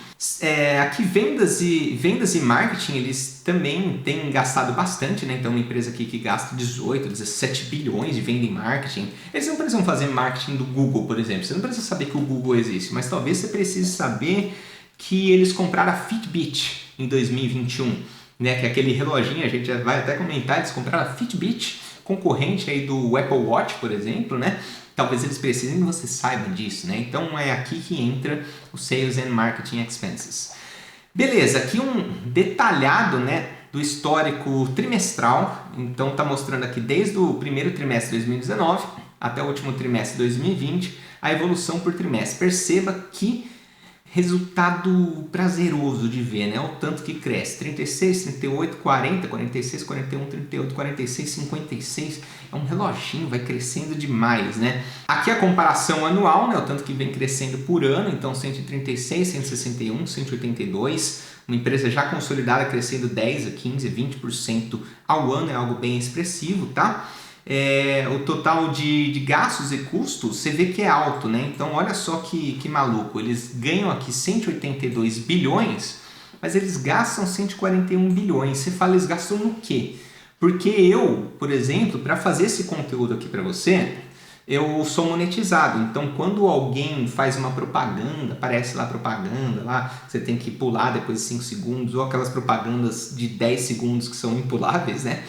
Aqui vendas e marketing, eles também têm gastado bastante, né? Então uma empresa aqui que gasta 18, 17 bilhões de venda em marketing. Eles não precisam fazer marketing do Google, por exemplo. Você não precisa saber que o Google existe, mas talvez você precise saber que eles compraram a Fitbit em 2021, né? Que é aquele reloginho, a gente já vai até comentar, eles compraram a Fitbit, concorrente aí do Apple Watch, por exemplo, né? Talvez eles precisem que você saiba disso, né? Então é aqui que entra o Sales and Marketing Expenses. Beleza, aqui um detalhado, né, do histórico trimestral. Então tá mostrando aqui desde o primeiro trimestre de 2019 até o último trimestre de 2020, a evolução por trimestre. Perceba que resultado prazeroso de ver, né? O tanto que cresce, 36, 38, 40, 46, 41, 38, 46, 56, é um reloginho, vai crescendo demais, né? Aqui a comparação anual, né? O tanto que vem crescendo por ano, então 136, 161, 182, uma empresa já consolidada crescendo 10 a 15, 20% ao ano, é algo bem expressivo, tá? O total de gastos e custos, você vê que é alto, né? Então olha só que maluco, eles ganham aqui 182 bilhões, mas eles gastam 141 bilhões. Você fala, eles gastam no quê? Porque eu, por exemplo, para fazer esse conteúdo aqui para você, eu sou monetizado. Então quando alguém faz uma propaganda, aparece lá propaganda, lá você tem que pular depois de 5 segundos, ou aquelas propagandas de 10 segundos que são impuláveis, né?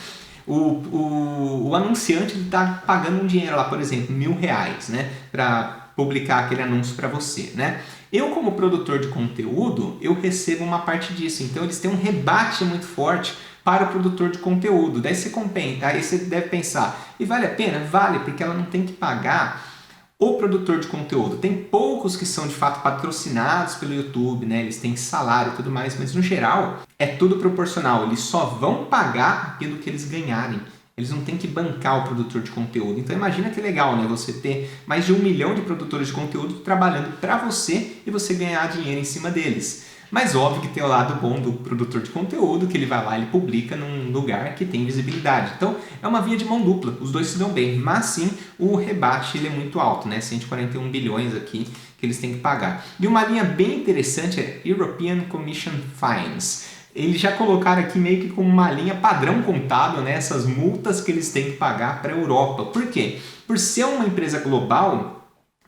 O anunciante está pagando um dinheiro lá, por exemplo, R$1.000, né, para publicar aquele anúncio para você, né? Eu, como produtor de conteúdo, eu recebo uma parte disso, então eles têm um rebate muito forte para o produtor de conteúdo. Daí você compensa, aí você deve pensar, e vale a pena? Vale, porque ela não tem que pagar o produtor de conteúdo. Tem poucos que são de fato patrocinados pelo YouTube, né? Eles têm salário e tudo mais, mas no geral é tudo proporcional. Eles só vão pagar aquilo que eles ganharem. Eles não têm que bancar o produtor de conteúdo. Então imagina que legal, né? Você ter mais de 1 milhão de produtores de conteúdo trabalhando para você e você ganhar dinheiro em cima deles. Mas óbvio que tem o lado bom do produtor de conteúdo, que ele vai lá e ele publica num lugar que tem visibilidade. Então é uma via de mão dupla, os dois se dão bem, mas sim o rebate ele é muito alto, né? 141 bilhões aqui que eles têm que pagar. E uma linha bem interessante é European Commission Fines. Eles já colocaram aqui meio que como uma linha padrão contábil, né? Essas multas que eles têm que pagar para a Europa. Por quê? Por ser uma empresa global,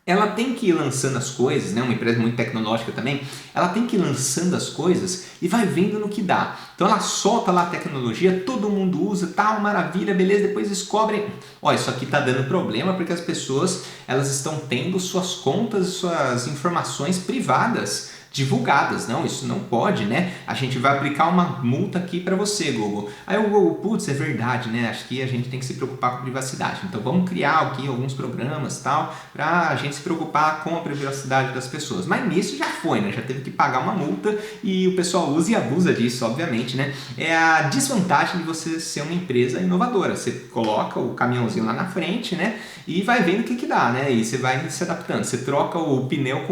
ela tem que ir lançando as coisas, né? Uma empresa muito tecnológica também, ela tem que ir lançando as coisas e vai vendo no que dá. Então ela solta lá a tecnologia, todo mundo usa, tal, maravilha, beleza, depois descobrem, ó, isso aqui tá dando problema porque as pessoas, elas estão tendo suas contas, suas informações privadas divulgadas. Não, isso não pode, né? A gente vai aplicar uma multa aqui para você, Google. Aí o Google, putz, é verdade, né? Acho que a gente tem que se preocupar com a privacidade. Então vamos criar aqui alguns programas tal para a gente se preocupar com a privacidade das pessoas. Mas nisso já foi, né? Já teve que pagar uma multa e o pessoal usa e abusa disso, obviamente, né? É a desvantagem de você ser uma empresa inovadora. Você coloca o caminhãozinho lá na frente, né? E vai vendo o que dá, né? E você vai se adaptando. Você troca o pneu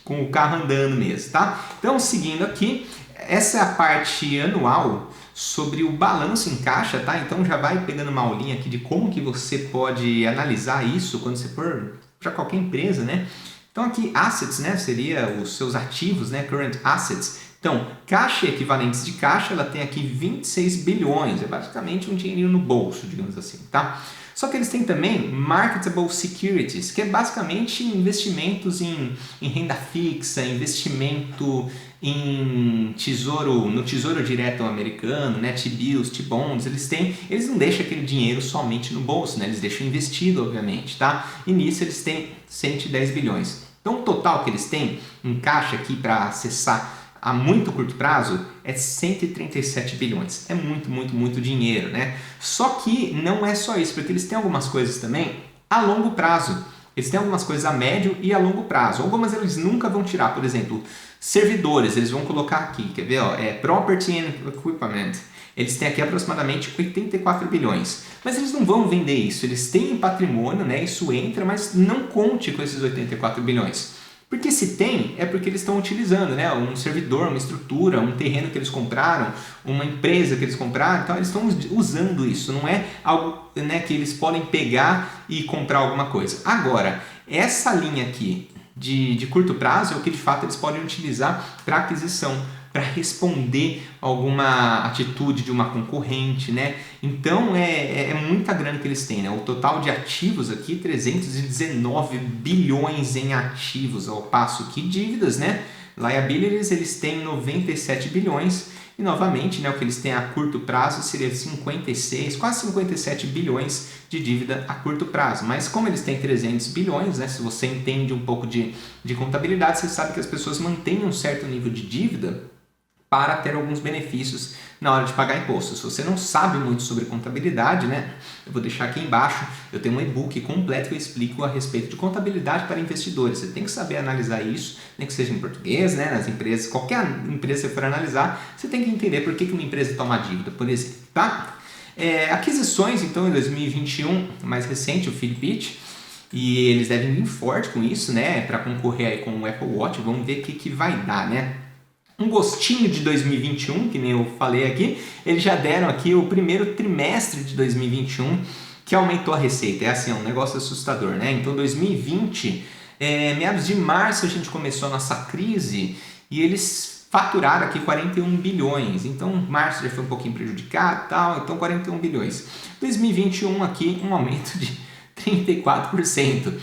com o carro andando mesmo, tá? Então, seguindo aqui, essa é a parte anual sobre o balanço em caixa, tá? Então já vai pegando uma aulinha aqui de como que você pode analisar isso quando você for para qualquer empresa, né? Então aqui assets, né, seria os seus ativos, né, current assets. Então, caixa e equivalentes de caixa, ela tem aqui 26 bilhões, é basicamente um dinheirinho no bolso, digamos assim, tá? Só que eles têm também marketable securities, que é basicamente investimentos em renda fixa, investimento no tesouro direto americano, né, T-bills, T-bonds, eles não deixam aquele dinheiro somente no bolso, né, eles deixam investido, obviamente, tá? E nisso eles têm 110 bilhões. Então o total que eles têm em caixa aqui para acessar a muito curto prazo é 137 bilhões. É muito, muito, muito dinheiro, né? Só que não é só isso, porque eles têm algumas coisas também a longo prazo. Eles têm algumas coisas a médio e a longo prazo. Algumas eles nunca vão tirar, por exemplo, servidores, eles vão colocar aqui, quer ver? Ó, Property and Equipment. Eles têm aqui aproximadamente 84 bilhões. Mas eles não vão vender isso, eles têm patrimônio, né? Isso entra, mas não conte com esses 84 bilhões. Porque se tem, é porque eles estão utilizando, né? Um servidor, uma estrutura, um terreno que eles compraram, uma empresa que eles compraram, então eles estão usando isso, não é algo, né, que eles podem pegar e comprar alguma coisa. Agora, essa linha aqui de curto prazo é o que de fato eles podem utilizar para aquisição, para responder alguma atitude de uma concorrente, né? Então é muita grana que eles têm, né? O total de ativos aqui, 319 bilhões em ativos, ao passo que dívidas, né? Liabilities, eles têm 97 bilhões e novamente, né, o que eles têm a curto prazo seria 56, quase 57 bilhões de dívida a curto prazo. Mas como eles têm 300 bilhões, né, se você entende um pouco de contabilidade, você sabe que as pessoas mantêm um certo nível de dívida para ter alguns benefícios na hora de pagar imposto. Se você não sabe muito sobre contabilidade, né, eu vou deixar aqui embaixo, eu tenho um e-book completo que eu explico a respeito de contabilidade para investidores. Você tem que saber analisar isso, nem que seja em português, né, nas empresas, qualquer empresa que você for analisar, você tem que entender por que uma empresa toma dívida, por exemplo, tá? Aquisições, então, em 2021, mais recente, o Fitbit, e eles devem vir forte com isso, né, para concorrer aí com o Apple Watch. Vamos ver o que vai dar, né? Um gostinho de 2021, que nem eu falei aqui, eles já deram aqui o primeiro trimestre de 2021 que aumentou a receita. É assim, é um negócio assustador, né? Então 2020, meados de março a gente começou a nossa crise e eles faturaram aqui 41 bilhões. Então março já foi um pouquinho prejudicado e tal, então 41 bilhões. 2021 aqui um aumento de 34%.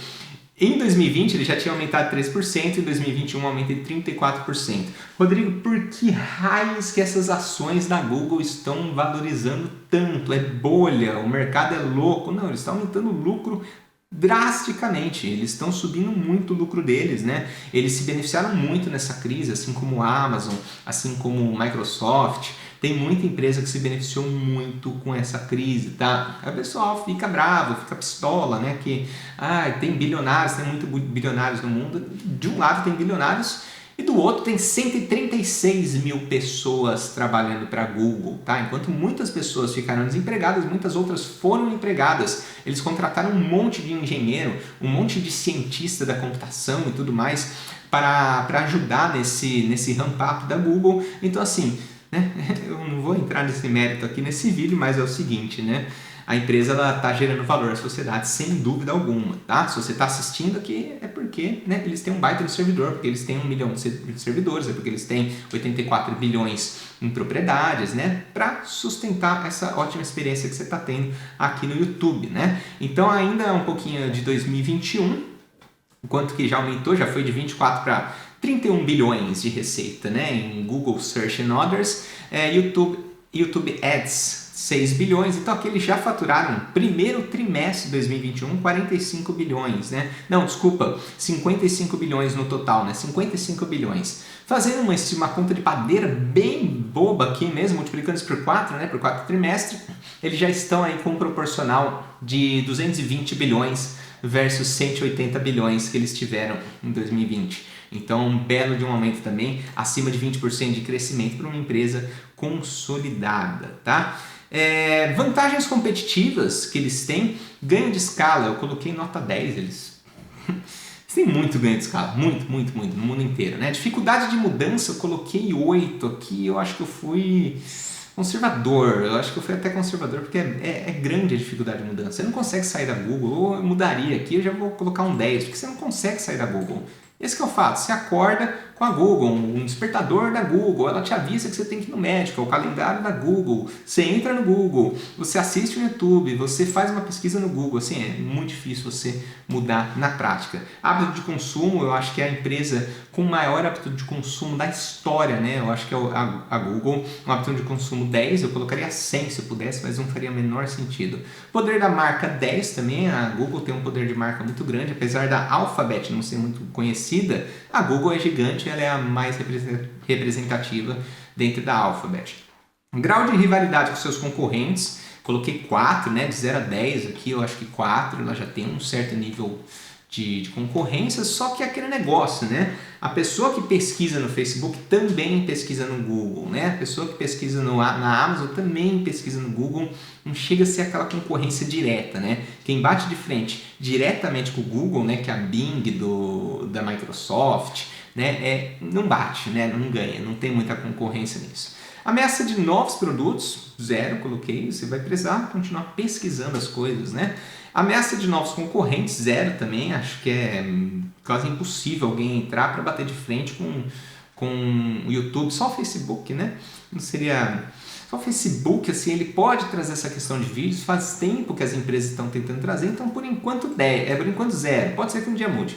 Em 2020 ele já tinha aumentado 3%, em 2021 um aumento de 34%. Rodrigo, por que raios que essas ações da Google estão valorizando tanto? É bolha, o mercado é louco? Não, eles estão aumentando o lucro drasticamente, eles estão subindo muito o lucro deles, né? Eles se beneficiaram muito nessa crise, assim como a Amazon, assim como a Microsoft. Tem muita empresa que se beneficiou muito com essa crise, tá? Aí o pessoal fica bravo, fica pistola, né? Que tem bilionários, tem muito bilionários no mundo. De um lado tem bilionários e do outro tem 136 mil pessoas trabalhando para a Google, tá? Enquanto muitas pessoas ficaram desempregadas, muitas outras foram empregadas. Eles contrataram um monte de engenheiro, um monte de cientista da computação e tudo mais para ajudar nesse ramp-up da Google. Então, assim, né? Eu não vou entrar nesse mérito aqui nesse vídeo, mas é o seguinte, né? A empresa está gerando valor à sociedade sem dúvida alguma, tá? Se você está assistindo aqui é porque, né, eles têm um baita de servidor, porque eles têm 1 milhão de servidores, é porque eles têm 84 bilhões em propriedades, né? Para sustentar essa ótima experiência que você está tendo aqui no YouTube, né? Então ainda um pouquinho de 2021, o quanto que já aumentou, já foi de 24 para 31 bilhões de receita, né, em Google Search and Others. YouTube Ads 6 bilhões, então aqui eles já faturaram primeiro trimestre de 2021 45 bilhões, né? Não, desculpa, 55 bilhões no total, né? 55 bilhões. Fazendo uma conta de padeira bem boba aqui mesmo, multiplicando isso por 4, né? Por 4 trimestres, eles já estão aí com um proporcional de 220 bilhões versus 180 bilhões que eles tiveram em 2020. Então, um belo de um aumento também, acima de 20% de crescimento para uma empresa consolidada, tá? Vantagens competitivas que eles têm, ganho de escala, eu coloquei nota 10, eles têm muito ganho de escala, muito, no mundo inteiro, né? Dificuldade de mudança, eu coloquei 8 aqui, eu acho que eu fui conservador, eu acho que eu fui até conservador porque é grande a dificuldade de mudança, você não consegue sair da Google, ou eu mudaria aqui, eu já vou colocar um 10, porque você não consegue sair da Google. Esse que é o fato, você acorda com a Google, um despertador da Google, ela te avisa que você tem que ir no médico, é o calendário da Google, você entra no Google, você assiste o YouTube, você faz uma pesquisa no Google, assim, é muito difícil você mudar na prática. Hábito de consumo, eu acho que é a empresa com maior hábito de consumo da história, né? Eu acho que é a Google, um hábito de consumo 10, eu colocaria 100 se eu pudesse, mas não faria o menor sentido. Poder da marca 10 também, a Google tem um poder de marca muito grande, apesar da Alphabet não ser muito conhecida, a Google é gigante, ela é a mais representativa dentro da Alphabet. Grau de rivalidade com seus concorrentes, coloquei 4, né, de 0 a 10 aqui, eu acho que 4, ela já tem um certo nível de concorrência, só que é aquele negócio, né? A pessoa que pesquisa no Facebook também pesquisa no Google, né? A pessoa que pesquisa na Amazon também pesquisa no Google, não chega a ser aquela concorrência direta, né? Quem bate de frente diretamente com o Google, né, que é a Bing da Microsoft, né, não bate, né, não ganha, não tem muita concorrência nisso. Ameaça de novos produtos, 0, coloquei, você vai precisar continuar pesquisando as coisas, né? Ameaça de novos concorrentes, 0 também, acho que é quase impossível alguém entrar para bater de frente com o YouTube, só o Facebook, né? Não seria... Só o Facebook, assim, ele pode trazer essa questão de vídeos, faz tempo que as empresas estão tentando trazer, então por enquanto 0, pode ser que um dia mude,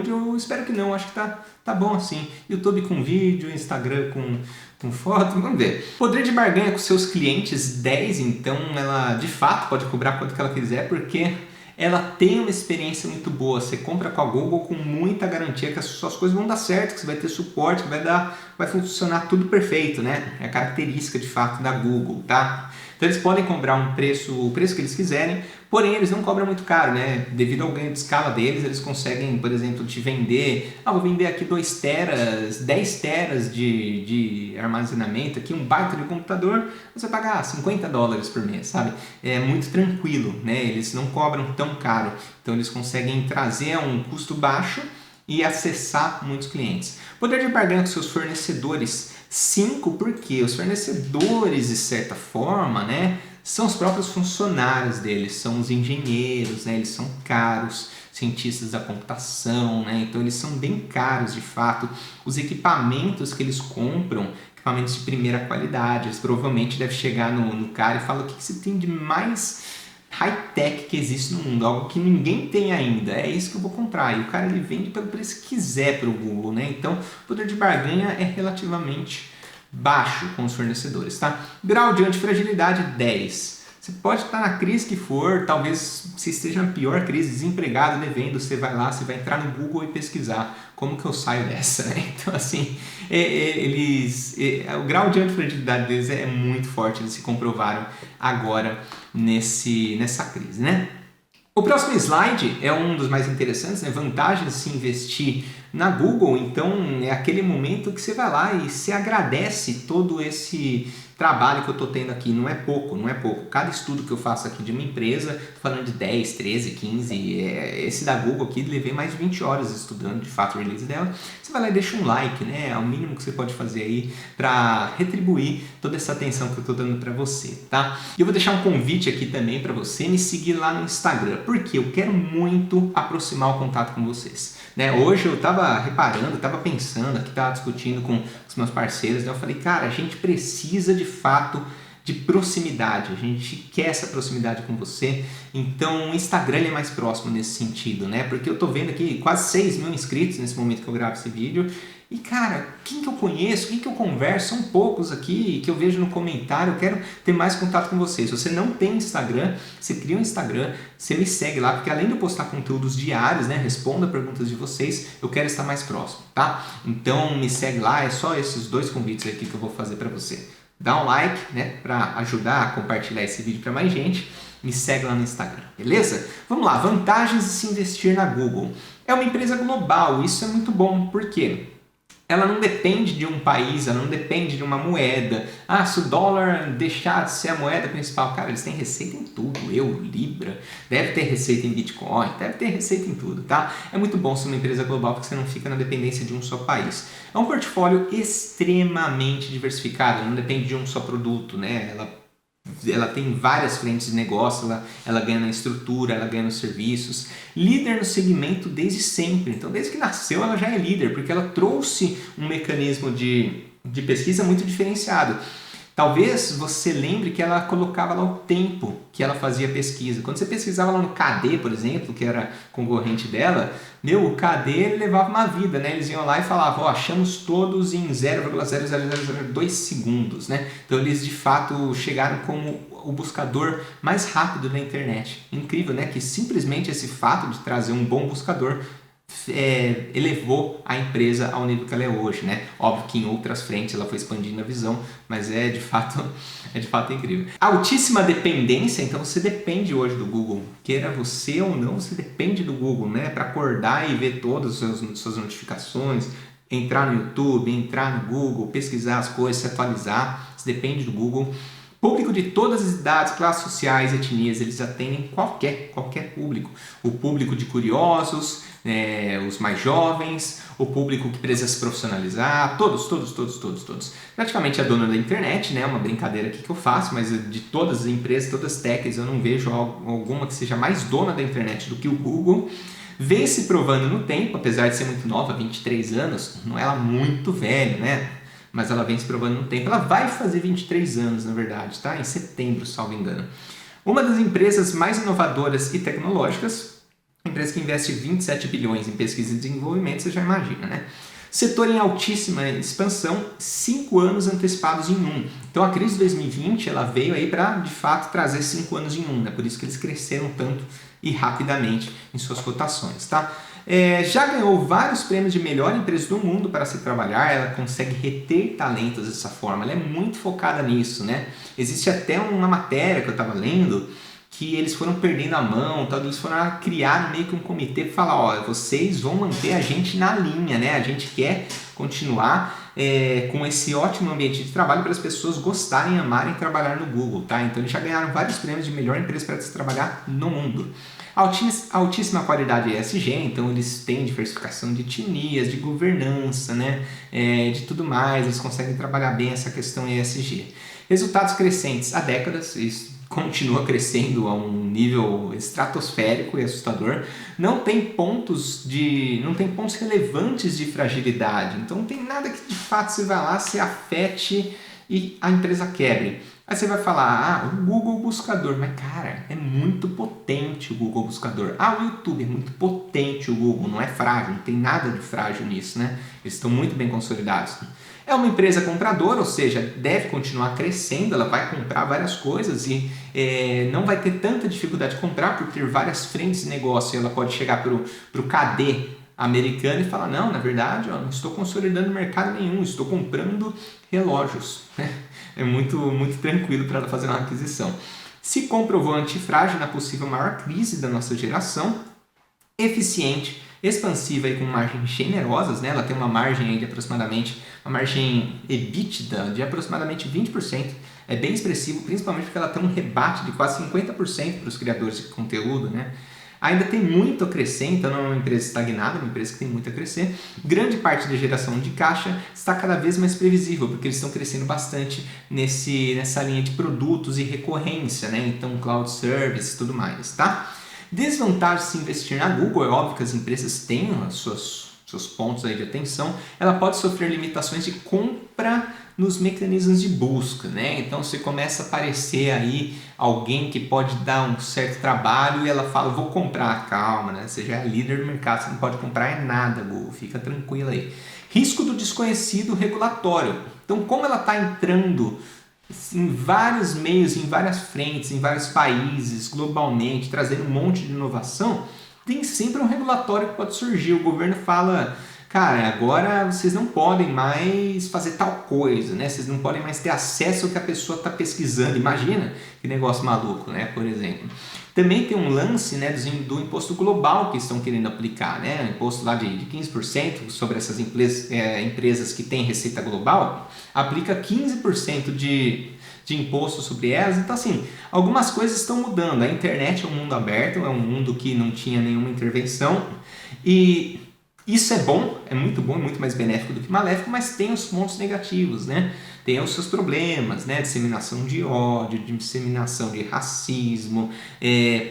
eu espero que não, acho que tá bom assim, YouTube com vídeo, Instagram com foto, vamos ver. Poder de barganha com seus clientes, 10, então ela de fato pode cobrar quanto que ela quiser, porque ela tem uma experiência muito boa, você compra com a Google com muita garantia que as suas coisas vão dar certo, que você vai ter suporte, que vai funcionar tudo perfeito, né? É a característica de fato da Google, tá? Então eles podem cobrar o preço que eles quiserem, porém eles não cobram muito caro, né? Devido ao ganho de escala deles, eles conseguem, por exemplo, te vender, vou vender aqui 2 teras, 10 teras de armazenamento, aqui um baita de computador, você vai pagar $50 por mês, sabe? É muito tranquilo, né? Eles não cobram tão caro, então eles conseguem trazer a um custo baixo e acessar muitos clientes. Poder de barganha com seus fornecedores, 5, porque os fornecedores, de certa forma, né, são os próprios funcionários deles, são os engenheiros, né, eles são caros, cientistas da computação, né, então eles são bem caros de fato. Os equipamentos que eles compram, equipamentos de primeira qualidade, eles provavelmente devem chegar no cara e falar o que você tem de mais high-tech que existe no mundo, algo que ninguém tem ainda, é isso que eu vou comprar, e o cara ele vende pelo preço que quiser para o Google, né? Então o poder de barganha é relativamente baixo com os fornecedores, tá? Grau de antifragilidade, 10. Você pode estar na crise que for, talvez você esteja na pior crise, desempregado, devendo, você vai lá, você vai entrar no Google e pesquisar como que eu saio dessa, né? Então assim, o grau de antifragilidade deles é muito forte, eles se comprovaram agora nessa crise, né? O próximo slide é um dos mais interessantes, né? Vantagens de se investir na Google. Então é aquele momento que você vai lá e se agradece todo esse trabalho que eu estou tendo aqui. Não é pouco. Cada estudo que eu faço aqui de uma empresa, falando de 10, 13, 15, esse da Google aqui, levei mais de 20 horas estudando de fato o release dela. Você vai lá e deixa um like, né? É o mínimo que você pode fazer aí para retribuir toda essa atenção que eu estou dando para você, tá? E eu vou deixar um convite aqui também para você me seguir lá no Instagram, porque eu quero muito aproximar o contato com vocês, né? Hoje eu estava reparando, estava pensando, aqui estava discutindo com os meus parceiros, né? Eu falei, cara, a gente precisa de fato de proximidade, a gente quer essa proximidade com você, então o Instagram é mais próximo nesse sentido, né? Porque eu tô vendo aqui quase 6 mil inscritos nesse momento que eu gravo esse vídeo E cara, quem que eu conheço, quem que eu converso, são poucos aqui que eu vejo no comentário, eu quero ter mais contato com vocês. Se você não tem Instagram, você cria um Instagram, você me segue lá, porque além de eu postar conteúdos diários, né, respondo a perguntas de vocês, eu quero estar mais próximo, tá? Então me segue lá, é só esses 2 convites aqui que eu vou fazer para você. Dá um like, né, para ajudar a compartilhar esse vídeo para mais gente. Me segue lá no Instagram, beleza? Vamos lá, vantagens de se investir na Google. É uma empresa global, isso é muito bom, por quê? Ela não depende de um país, ela não depende de uma moeda. Ah, se o dólar deixar de ser a moeda principal, cara, eles têm receita em tudo, euro, libra, deve ter receita em Bitcoin, deve ter receita em tudo, tá? É muito bom ser uma empresa global porque você não fica na dependência de um só país. É um portfólio extremamente diversificado, não depende de um só produto, né? Ela tem várias frentes de negócio, ela ganha na estrutura, ela ganha nos serviços. Líder no segmento desde sempre. Então, desde que nasceu, ela já é líder, porque ela trouxe um mecanismo de pesquisa muito diferenciado. Talvez você lembre que ela colocava lá o tempo que ela fazia pesquisa. Quando você pesquisava lá no KD, por exemplo, que era concorrente dela, o KD levava uma vida, né? Eles iam lá e falavam, achamos todos em 0,00002 segundos, né? Então eles de fato chegaram como o buscador mais rápido da internet. Incrível, né? Que simplesmente esse fato de trazer um bom buscador elevou a empresa ao nível que ela é hoje, né? Óbvio que em outras frentes ela foi expandindo a visão, mas é de fato incrível. Altíssima dependência, então você depende hoje do Google, queira você ou não, você depende do Google, né? Para acordar e ver todas as suas notificações, entrar no YouTube, entrar no Google, pesquisar as coisas, se atualizar, você depende do Google. Público de todas as idades, classes sociais, etnias, eles atendem qualquer público. O público de curiosos, os mais jovens, o público que precisa se profissionalizar, todos. Praticamente a dona da internet, né? Uma brincadeira aqui que eu faço, mas de todas as empresas, todas as techs, eu não vejo alguma que seja mais dona da internet do que o Google. Vem se provando no tempo, apesar de ser muito nova, 23 anos, não é ela muito velha, né? Mas ela vem se provando no tempo. Ela vai fazer 23 anos, na verdade, tá? Em setembro, salvo engano. Uma das empresas mais inovadoras e tecnológicas, empresa que investe 27 bilhões em pesquisa e desenvolvimento, você já imagina, né? Setor em altíssima expansão, 5 anos antecipados em um. Então a crise de 2020 ela veio aí para, de fato, trazer 5 anos em um, né? Por isso que eles cresceram tanto e rapidamente em suas cotações, tá? Já ganhou vários prêmios de melhor empresa do mundo para se trabalhar, ela consegue reter talentos dessa forma, ela é muito focada nisso, né? Existe até uma matéria que eu estava lendo que eles foram perdendo a mão, eles foram criar meio que um comitê para falar, ó, vocês vão manter a gente na linha, né? A gente quer continuar com esse ótimo ambiente de trabalho para as pessoas gostarem e amarem trabalhar no Google, tá? Então eles já ganharam vários prêmios de melhor empresa para se trabalhar no mundo. Altíssima qualidade ESG, então eles têm diversificação de etnias, de governança, né? De tudo mais, eles conseguem trabalhar bem essa questão ESG. Resultados crescentes há décadas, isso continua crescendo a um nível estratosférico e assustador. Não tem pontos relevantes de fragilidade, então não tem nada que de fato você vai lá, se afete e a empresa quebre. Aí você vai falar, o Google Buscador, mas cara, é muito potente o Google Buscador. O YouTube é muito potente o Google, não é frágil, não tem nada de frágil nisso, né? Eles estão muito bem consolidados. É uma empresa compradora, ou seja, deve continuar crescendo, ela vai comprar várias coisas e não vai ter tanta dificuldade de comprar por ter várias frentes de negócio. Ela pode chegar para o KD americano e falar, não, na verdade, não estou consolidando mercado nenhum, estou comprando relógios. É muito tranquilo para ela fazer uma aquisição. Se comprovou antifrágil na possível maior crise da nossa geração, eficiente, expansiva e com margens generosas, né? Ela tem uma margem aí de aproximadamente, uma margem EBITDA de aproximadamente 20%. É bem expressivo, principalmente porque ela tem um rebate de quase 50% para os criadores de conteúdo, né? Ainda tem muito a crescer, então não é uma empresa estagnada, é uma empresa que tem muito a crescer. Grande parte da geração de caixa está cada vez mais previsível, porque eles estão crescendo bastante nessa linha de produtos e recorrência, né? Então cloud service e tudo mais, tá? Desvantagem de se investir na Google, é óbvio que as empresas têm seus pontos aí de atenção, ela pode sofrer limitações de compra nos mecanismos de busca, né? Então você começa a aparecer aí alguém que pode dar um certo trabalho e ela fala, vou comprar, calma, né? Você já é líder do mercado, você não pode comprar nada, Google, fica tranquilo aí. Risco do desconhecido regulatório. Então, como ela está entrando em vários meios, em várias frentes, em vários países, globalmente, trazendo um monte de inovação, tem sempre um regulatório que pode surgir. O governo fala, cara, agora vocês não podem mais fazer tal coisa, né? Vocês não podem mais ter acesso ao que a pessoa está pesquisando. Imagina que negócio maluco, né? Por exemplo. Também tem um lance, né, do imposto global que estão querendo aplicar, né? O imposto lá de 15% sobre essas empresas que têm receita global, aplica 15% de imposto sobre elas. Então, assim, algumas coisas estão mudando. A internet é um mundo aberto, é um mundo que não tinha nenhuma intervenção e isso é muito bom, é muito mais benéfico do que maléfico, mas tem os pontos negativos, né? Tem os seus problemas, né? Disseminação de ódio, disseminação de racismo,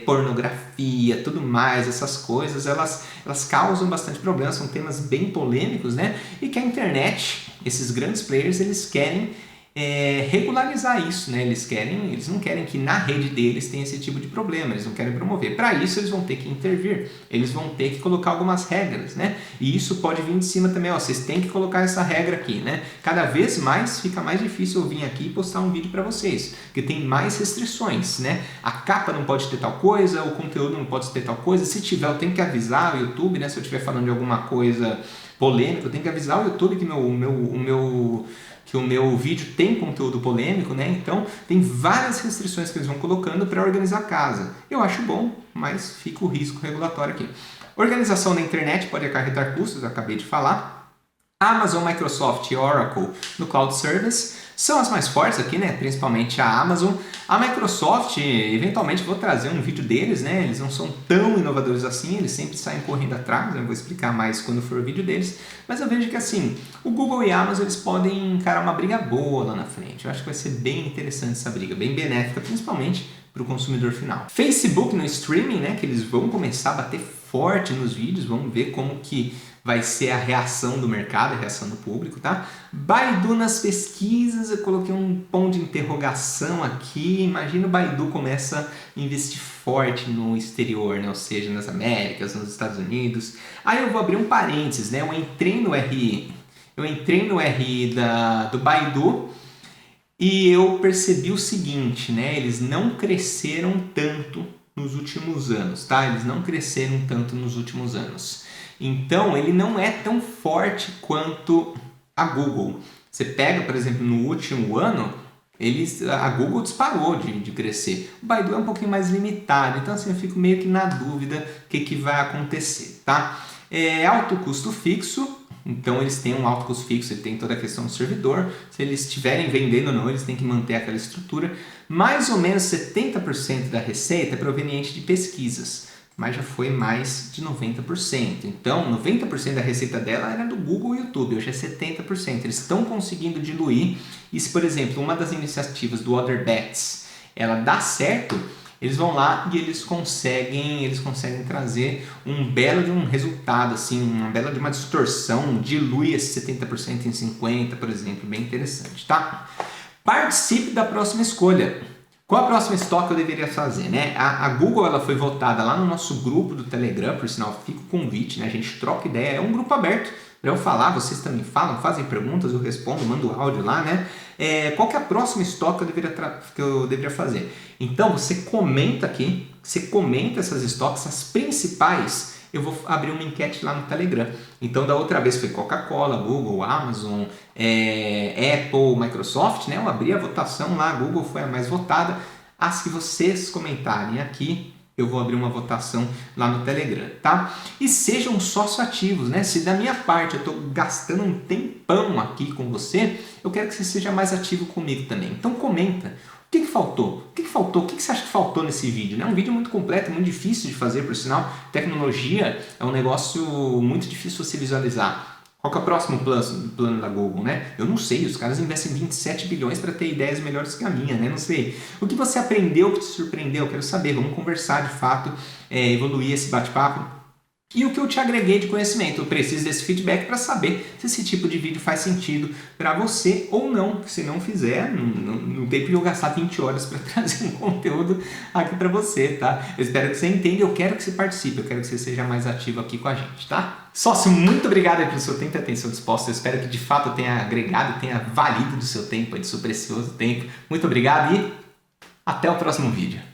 pornografia, tudo mais. Essas coisas, elas causam bastante problemas, são temas bem polêmicos, né? E que a internet, esses grandes players, eles querem regularizar isso, né? Eles não querem que na rede deles tenha esse tipo de problema, eles não querem promover. Para isso eles vão ter que intervir, eles vão ter que colocar algumas regras, né? E isso pode vir de cima também, ó, vocês têm que colocar essa regra aqui, né? Cada vez mais fica mais difícil eu vir aqui e postar um vídeo para vocês, porque tem mais restrições, né? A capa não pode ter tal coisa, o conteúdo não pode ter tal coisa, se tiver eu tenho que avisar o YouTube, né? Se eu estiver falando de alguma coisa polêmica, eu tenho que avisar o YouTube que o meu vídeo tem conteúdo polêmico, né? Então tem várias restrições que eles vão colocando para organizar a casa. Eu acho bom, mas fica o risco regulatório aqui. Organização da internet pode acarretar custos, eu acabei de falar. Amazon, Microsoft e Oracle no Cloud Service são as mais fortes aqui, né? Principalmente a Amazon. A Microsoft, eventualmente vou trazer um vídeo deles, né? Eles não são tão inovadores assim, eles sempre saem correndo atrás, eu vou explicar mais quando for o vídeo deles. Mas eu vejo que assim, o Google e a Amazon eles podem encarar uma briga boa lá na frente. Eu acho que vai ser bem interessante essa briga, bem benéfica, principalmente para o consumidor final. Facebook no streaming, né? Que eles vão começar a bater forte nos vídeos, vamos ver como que vai ser a reação do mercado, a reação do público, tá? Baidu nas pesquisas, eu coloquei um ponto de interrogação aqui. Imagina o Baidu começa a investir forte no exterior, né? Ou seja, nas Américas, nos Estados Unidos. Aí eu vou abrir um parênteses, né? Eu entrei no RI do Baidu e eu percebi o seguinte, né? Eles não cresceram tanto nos últimos anos, tá? Eles não cresceram tanto nos últimos anos. Então, ele não é tão forte quanto a Google. Você pega, por exemplo, no último ano, a Google disparou de crescer. O Baidu é um pouquinho mais limitado, então assim, eu fico meio que na dúvida o que vai acontecer, tá? Alto custo fixo, então eles têm um alto custo fixo, ele tem toda a questão do servidor. Se eles estiverem vendendo ou não, eles têm que manter aquela estrutura. Mais ou menos 70% da receita é proveniente de pesquisas, mas já foi mais de 90%. Então, 90% da receita dela era do Google e YouTube, hoje é 70%. Eles estão conseguindo diluir. E se, por exemplo, uma das iniciativas do Other Bets, ela dá certo, eles vão lá e eles conseguem trazer um belo de um resultado, assim, uma bela de uma distorção, dilui esse 70% em 50%, por exemplo, bem interessante, tá? Participe da próxima escolha. Qual a próxima estoque eu deveria fazer, né? A Google ela foi votada lá no nosso grupo do Telegram, por sinal, fica o convite, né? A gente troca ideia, é um grupo aberto para eu falar, vocês também falam, fazem perguntas, eu respondo, mando áudio lá, né? Qual que é a próxima estoque que eu deveria fazer? Então, você comenta aqui, você comenta essas estoques, as principais, eu vou abrir uma enquete lá no Telegram. Então, da outra vez foi Coca-Cola, Google, Amazon, Apple, Microsoft, né? Eu abri a votação lá, a Google foi a mais votada. As que vocês comentarem aqui, eu vou abrir uma votação lá no Telegram, tá? E sejam sócios ativos, né? Se da minha parte eu estou gastando um tempão aqui com você, eu quero que você seja mais ativo comigo também. Então comenta. O que faltou? O que faltou? O que você acha que faltou nesse vídeo? É um vídeo muito completo, muito difícil de fazer, por sinal. Tecnologia é um negócio muito difícil de você visualizar. Qual que é o próximo plano da Google, né? Eu não sei, os caras investem 27 bilhões para ter ideias melhores que a minha, né? Não sei. O que você aprendeu que te surpreendeu? Quero saber, vamos conversar de fato, evoluir esse bate-papo. e o que eu te agreguei de conhecimento. Eu preciso desse feedback para saber se esse tipo de vídeo faz sentido para você ou não. Se não fizer, não tem porque eu gastar 20 horas para trazer um conteúdo aqui para você, tá? Eu espero que você entenda, eu quero que você participe, eu quero que você seja mais ativo aqui com a gente, tá? Sócio, muito obrigado aí pelo seu tempo e atenção disposta. Eu espero que de fato tenha agregado, tenha valido do seu tempo, do seu precioso tempo. Muito obrigado e até o próximo vídeo.